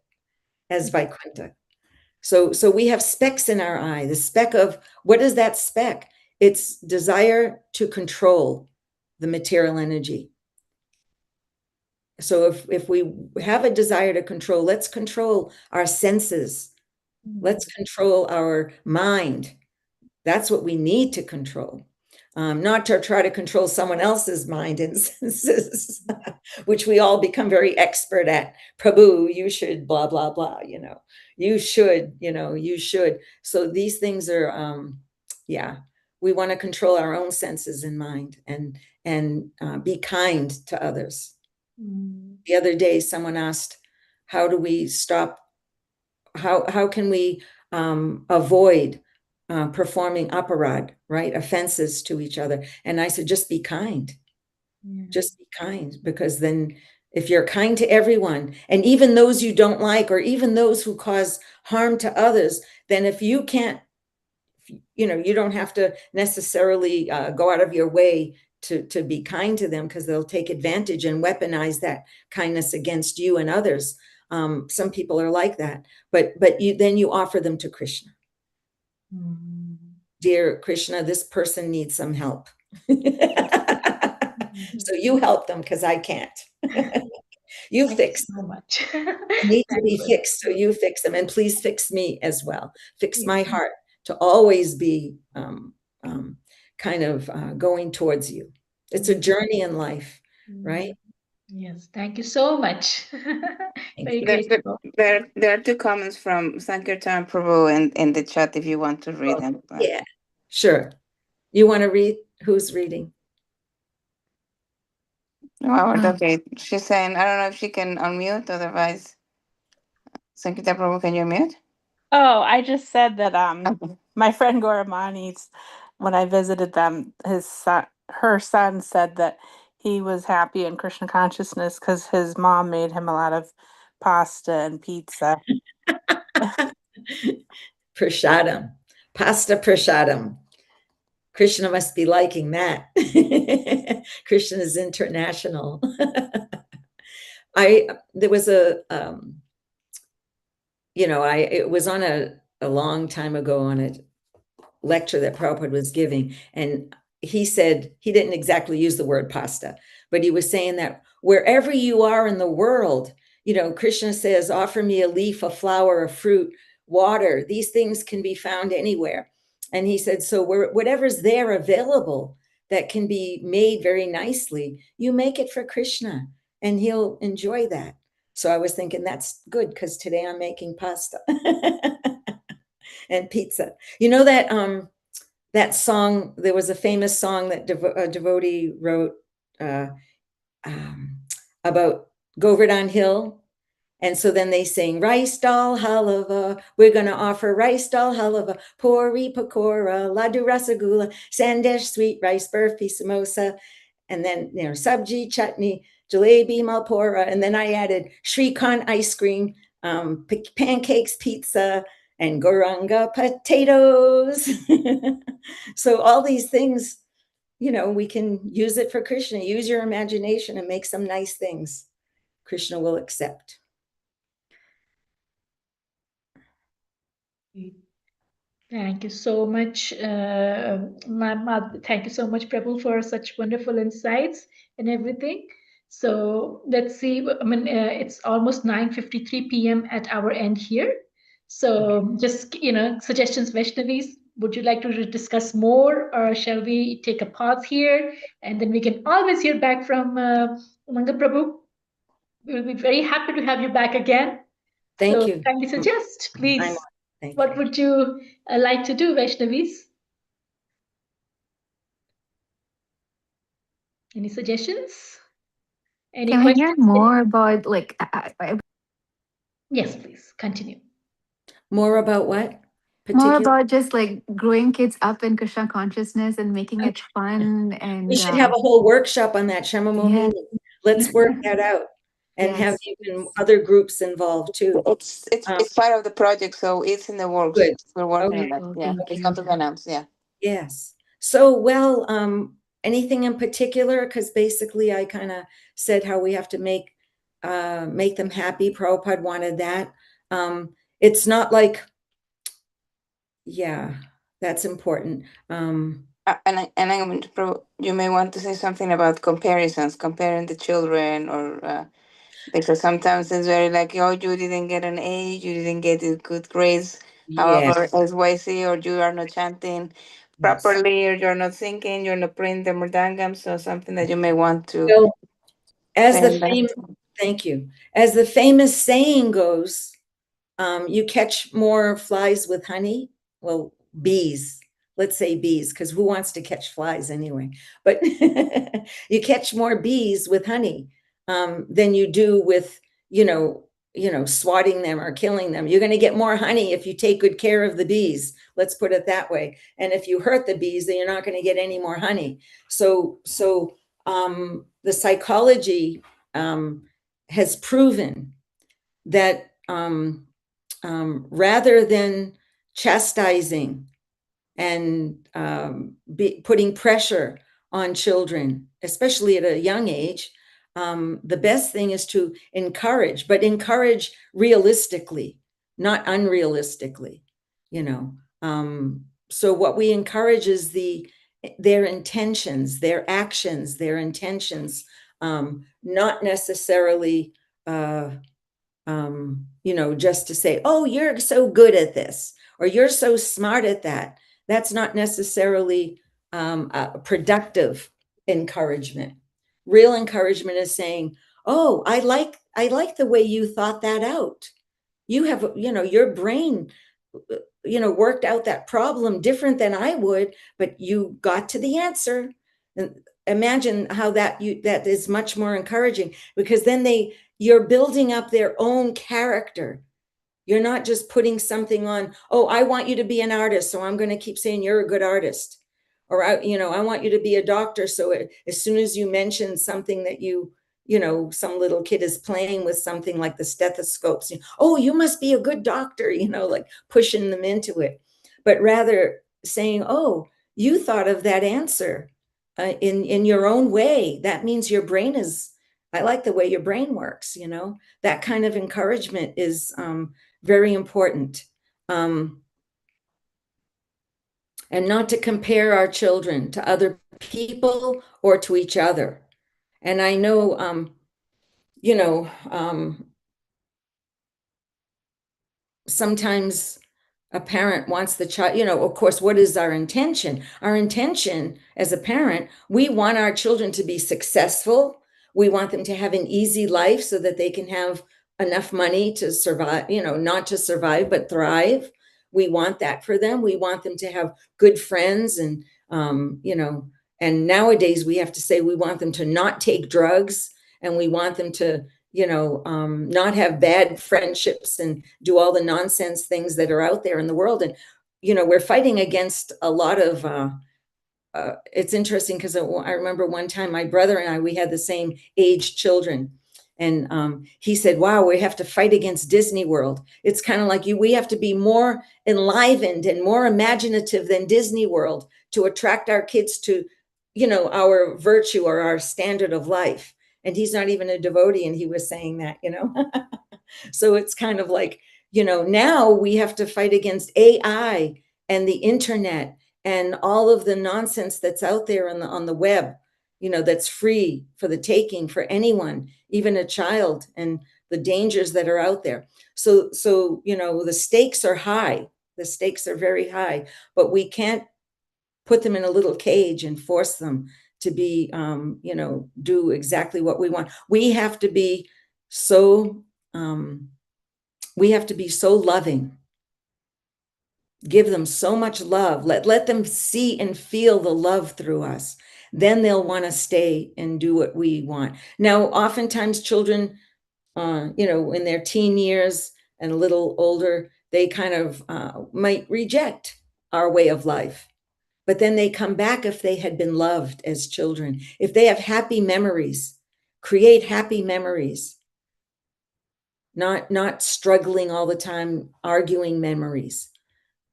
as Vaikuntha." So we have specks in our eye. The speck of, what is that speck? It's desire to control the material energy. So if we have a desire to control, let's control our senses. Let's control our mind. That's what we need to control. Not to try to control someone else's mind and senses, which we all become very expert at. Prabhu, you should blah, blah, blah, you should, you should. So these things are, we want to control our own senses and mind and be kind to others. The other day, someone asked, how do we stop? How can we avoid performing aparad, right? Offenses to each other. And I said, just be kind. Just be kind, because then if you're kind to everyone, and even those you don't like, or even those who cause harm to others, then if you can't, you don't have to necessarily go out of your way to be kind to them, because they'll take advantage and weaponize that kindness against you and others. Some people are like that, but then you offer them to Krishna. Dear Krishna, this person needs some help. So you help them, because I can't. You fix so much. need to be fixed, so you fix them, and please fix me as well. Fix my heart to always be kind of going towards you. It's a journey in life, right? Yes, thank you so much. Very There, grateful. there are two comments from Sankirtan Prabhu in the chat if you want to read them. Yeah, sure. You want to read? Who's reading? Oh, okay. She's saying, I don't know if she can unmute, otherwise. Sankita Prabhu, can you unmute? Oh, I just said that Okay. my friend Goramani's, when I visited them, her son said that he was happy in Krishna consciousness because his mom made him a lot of pasta and pizza. Prashadam, pasta prashadam. Krishna must be liking that. Krishna is international. There was it was on a long time ago on a lecture that Prabhupada was giving, and he said, he didn't exactly use the word pasta, but he was saying that wherever you are in the world, Krishna says, offer me a leaf, a flower, a fruit, water. These things can be found anywhere. And he said, so whatever's there available that can be made very nicely, you make it for Krishna and he'll enjoy that. So I was thinking that's good because today I'm making pasta and pizza. You know that song, there was a famous song that a devotee wrote about Govardhan Hill. And so then they sing, rice dal halava, we're going to offer rice dal halava, puri pakora, laddu rasagula, sandesh, sweet rice, burfi, samosa, and then, sabji, chutney, jalebi, malpura. And then I added shrikant ice cream, pancakes, pizza, and goranga potatoes. So all these things, we can use it for Krishna. Use your imagination and make some nice things. Krishna will accept. Thank you so much, thank you so much, Prabhu, for such wonderful insights and everything. So let's see. I mean, it's almost 9:53 p.m. at our end here. So just suggestions, Vaishnavis. Would you like to discuss more, or shall we take a pause here, and then we can always hear back from Mangal Prabhu? We will be very happy to have you back again. Thank So you. kindly suggest, please. Thank What would you like to do, Vaishnavis? Any suggestions? Any Can I questions? hear more about Yes, please continue. More about what? More about just like growing kids up in Krishna consciousness and making it fun and We should have a whole workshop on that, Shama Mohini. Let's work that out and have even other groups involved too. It's part of the project, so it's in the works. Good. We're working Okay. on that. Yeah, it's not to be announced. Yeah. Yes. So, well, anything in particular? Because basically, I kind of said how we have to make them happy. Prabhupada wanted that. It's not like, yeah, that's important. You may want to say something about comparisons, comparing the children, or because sometimes it's very like, oh, you didn't get an A, you didn't get the good grades. However, SYC, or you are not chanting properly, or you're not singing, you're not playing the mridangam. So something that you may want to. Well, thank you. As the famous saying goes, you catch more flies with honey. Well, bees. Let's say bees, because who wants to catch flies anyway? But you catch more bees with honey than you do with, swatting them or killing them. You're going to get more honey if you take good care of the bees. Let's put it that way. And if you hurt the bees, then you're not going to get any more honey. So the psychology has proven that rather than chastising and putting pressure on children, especially at a young age, the best thing is to encourage, but encourage realistically, not unrealistically, So what we encourage is their intentions, their actions, their intentions, not necessarily just to say, oh, you're so good at this, or you're so smart at that. That's not necessarily a productive encouragement. Real encouragement is saying, oh, I like the way you thought that out. You have, your brain worked out that problem different than I would, but you got to the answer. And imagine how that is much more encouraging, because then you're building up their own character. You're not just putting something on, oh, I want you to be an artist, so I'm going to keep saying you're a good artist. Or, I want you to be a doctor. So as soon as you mention something that some little kid is playing with something like the stethoscopes, oh, you must be a good doctor, like pushing them into it. But rather saying, oh, you thought of that answer in your own way. That means your brain I like the way your brain works, that kind of encouragement is very important. And not to compare our children to other people or to each other. And I know, sometimes a parent wants the child, of course, what is our intention? Our intention as a parent, we want our children to be successful. We want them to have an easy life so that they can have enough money to survive, not to survive, but thrive. We want that for them. We want them to have good friends and, and nowadays we have to say we want them to not take drugs, and we want them to not have bad friendships and do all the nonsense things that are out there in the world. And, we're fighting against a lot of, it's interesting because I remember one time my brother and I, we had the same age children. And he said, wow, we have to fight against Disney World. It's kind of like we have to be more enlivened and more imaginative than Disney World to attract our kids to, our virtue or our standard of life. And he's not even a devotee, and he was saying that, So it's kind of like, now we have to fight against AI and the internet and all of the nonsense that's out there on the web, that's free for the taking for anyone, even a child, and the dangers that are out there. So, the stakes are high. The stakes are very high, but we can't put them in a little cage and force them to be, do exactly what we want. We have to be so loving, give them so much love, let them see and feel the love through us. Then they'll want to stay and do what we want. Now, oftentimes children, in their teen years and a little older, they kind of might reject our way of life. But then they come back if they had been loved as children. If they have happy memories, create happy memories. Not struggling all the time, arguing memories.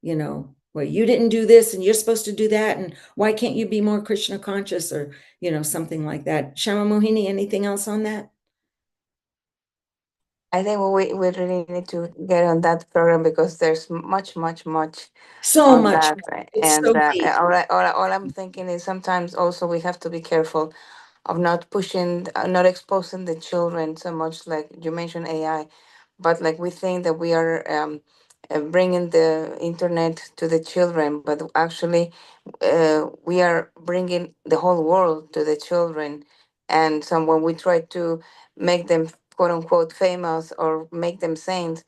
Well, you didn't do this and you're supposed to do that, and why can't you be more Krishna conscious, or something like that. Shama Mohini, anything else on that? I think we really need to get on that program because there's much, much, much So on much. that. It's And so deep. all I'm thinking is sometimes also we have to be careful of not pushing, not exposing the children so much. Like you mentioned AI, but like we think that we are bringing the internet to the children, but actually we are bringing the whole world to the children. And so when we try to make them quote unquote famous or make them saints,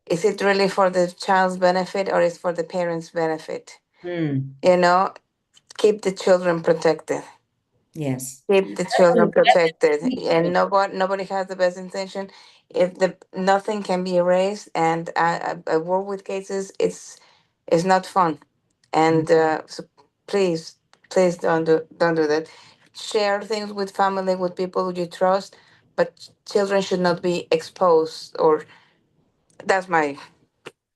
is it really for the child's benefit or is for the parents' benefit? Mm, You know, keep the children protected. yes. Keep the children protected, and Absolutely. nobody has the best intention. If the nothing can be erased, and a work with cases, it's not fun. And so please, please don't do that. Share things with family, with people you trust, but children should not be exposed. Or that's my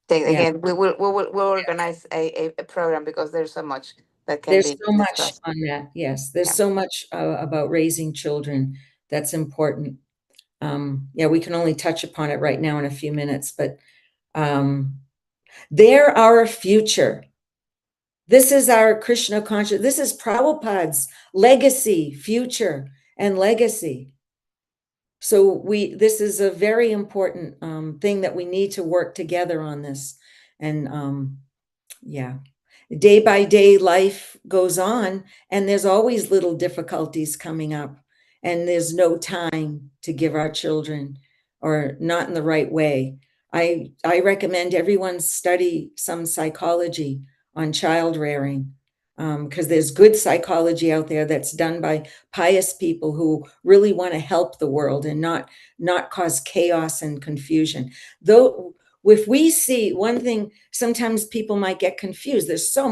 thing. Yeah. Again, we'll organize a program because there's so much that can There's be so much discussed. on that. Yes. There's Yeah. so much about raising children that's important. Yeah, we can only touch upon it right now in a few minutes, but they're our future. This is our Krishna conscious. This is Prabhupada's legacy, future, and legacy. So this is a very important thing that we need to work together on this. And yeah, day by day life goes on, and there's always little difficulties coming up, and there's no time to give our children, or not in the right way. I recommend everyone study some psychology on child rearing, because there's good psychology out there that's done by pious people who really want to help the world and not cause chaos and confusion. Though, if we see one thing, sometimes people might get confused. There's so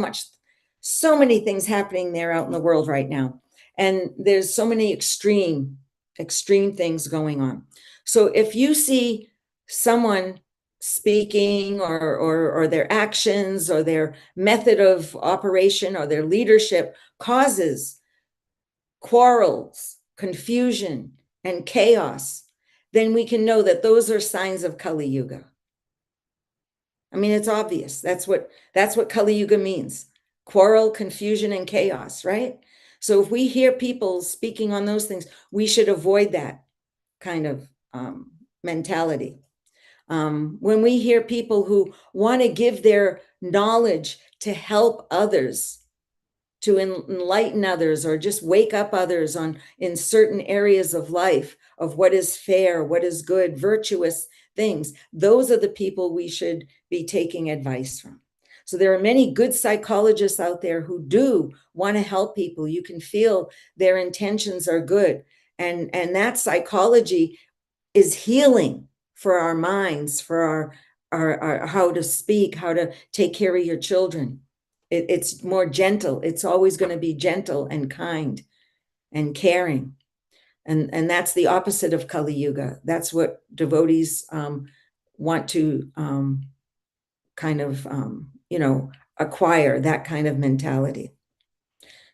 many things happening there out in the world right now, and there's so many extreme things going on. So if you see someone speaking or their actions or their method of operation or their leadership causes quarrels, confusion, and chaos, then we can know that those are signs of Kali Yuga. I mean, it's obvious. That's what Kali Yuga means. Quarrel, confusion, and chaos, right? So if we hear people speaking on those things, we should avoid that kind of mentality. When we hear people who want to give their knowledge to help others, to enlighten others, or just wake up others in certain areas of life of what is fair, what is good, virtuous things, those are the people we should be taking advice from. So there are many good psychologists out there who do want to help people. You can feel their intentions are good. And that psychology is healing for our minds, for our how to speak, how to take care of your children. It's more gentle. It's always going to be gentle and kind and caring. And that's the opposite of Kali Yuga. That's what devotees want to kind of, acquire, that kind of mentality.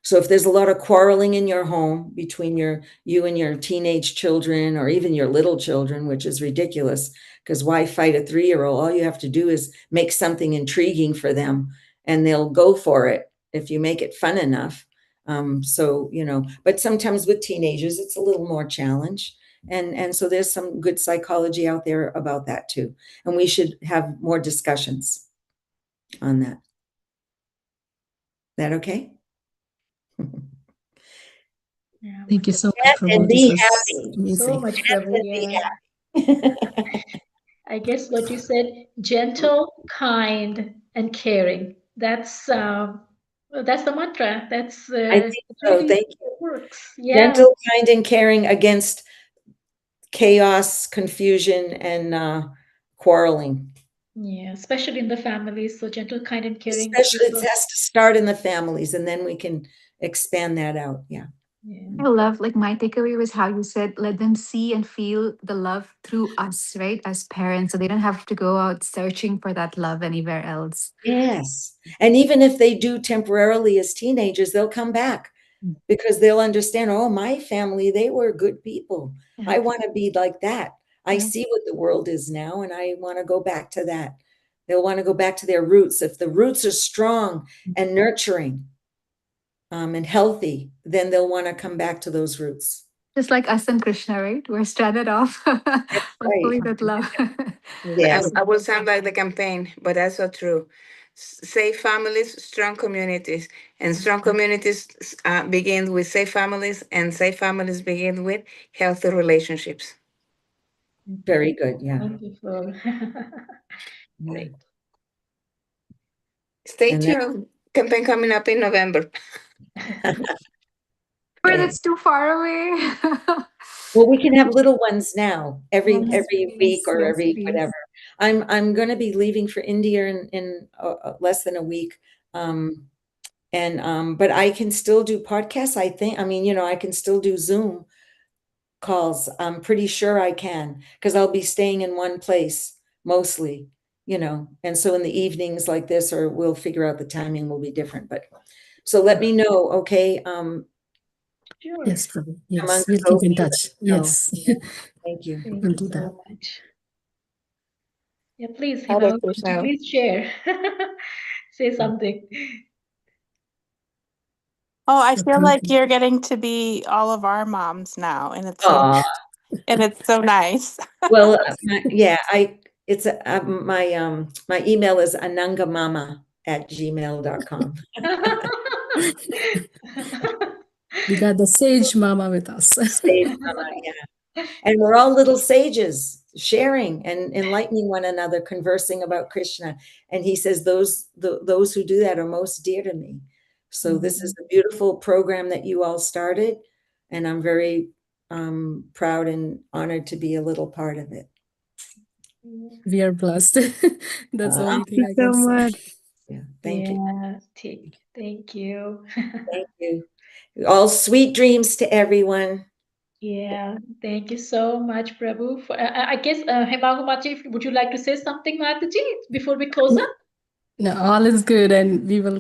So if there's a lot of quarreling in your home between you and your teenage children, or even your little children, which is ridiculous, because why fight a 3-year-old? All you have to do is make something intriguing for them, and they'll go for it if you make it fun enough. But sometimes with teenagers, it's a little more challenge. And so there's some good psychology out there about that too. And we should have more discussions on that. Is that okay? Yeah, Thank you so much, And Prabhu. This be was happy. so amazing. much, Yes, Prabhu. and Yeah. be happy. I guess what you said, gentle, kind, and caring. That's the mantra. That's I think so. really Thank you. works. Yeah. Gentle, kind, and caring against chaos, confusion, and quarreling. Yeah, especially in the families. So gentle, kind, and caring Especially, it people. has to start in the families, and then we can expand that out. Yeah. Yeah. I love, like, my takeaway was how you said, let them see and feel the love through us, right? As parents. So they don't have to go out searching for that love anywhere else. Yes. And even if they do temporarily as teenagers, they'll come back because they'll understand, oh, my family, they were good people. Yeah. I want to be like that. I Yeah. see what the world is now, and I want to go back to that. They'll want to go back to their roots. If the roots are strong and nurturing, and healthy, then they'll want to come back to those roots. Just like us and Krishna, right? We're stranded off. Hopefully Right. that love. Yes. I will sound like the campaign, but that's so true. Safe families, strong communities, and strong communities begin with safe families, and safe families begin with healthy relationships. Very good. Yeah. Wonderful. Yeah. Great. Stay And that- tuned. Campaign coming up in November. Or that's too far away. Well, we can have little ones now every Yes, week please. or Yes, every please. whatever. I'm going to be leaving for India in less than a week. But I can still do podcasts. I think, I mean, I can still do Zoom calls. I'm pretty sure I can, because I'll be staying in one place mostly, and so in the evenings like this, or we'll figure out the timing will be different. But so let me know, okay? Sure. Yes, Prabhu. Among Yes, we'll keep Sophie, in let touch. me know. Yes, Thank you. Thank we'll you do that. so much. Yeah, please, Hare Hima, could you Krishna. please share? Say something. Oh, I So feel thank like you. you're getting to be all of our moms now, and it's Aw. so nice. Well, yeah, my email is anangamama@gmail.com. We got the sage mama with us. Sage mama, yeah. And we're all little sages. sharing and enlightening one another, conversing about Krishna. And he says, those who do that are most dear to me. So this is a beautiful program that you all started, and I'm very proud and honored to be a little part of it. We are blessed. That's the only thing I so can say. much. Yeah, thank you. Thank you. Thank you. All sweet dreams to everyone. Yeah, thank you so much, Prabhu. I guess, Hemangu Mataji, would you like to say something, Mataji, before we close up? No, all is good, and we will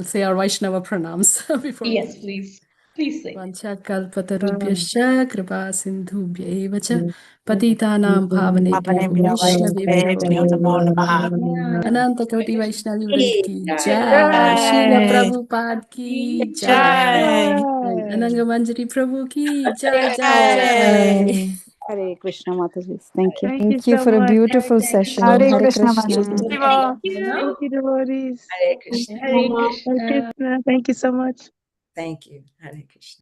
say our Vaishnava pranams before we Yes, leave. please. Please say. Vanchakalpatarubhyascha kripa sindhubhya eva cha patitanam bhavanebhyo vaishnavebhyo namo namaha. Ananta Koti Vaishnavi Vrit ki jai, Srila Prabhupada ki jai, and Ananga Manjari Prabhu ki jai jai. Hare Krishna Mataji. Thank you. Thank you Thank you so for a much. beautiful Thank you session. so Hare Hare much. Krishna Krishna. Mataji. Thank you. Thank you, devotees. Hare Krishna. Hare Hare Krishna. Krishna. Thank you so much. Thank you. Hare Krishna.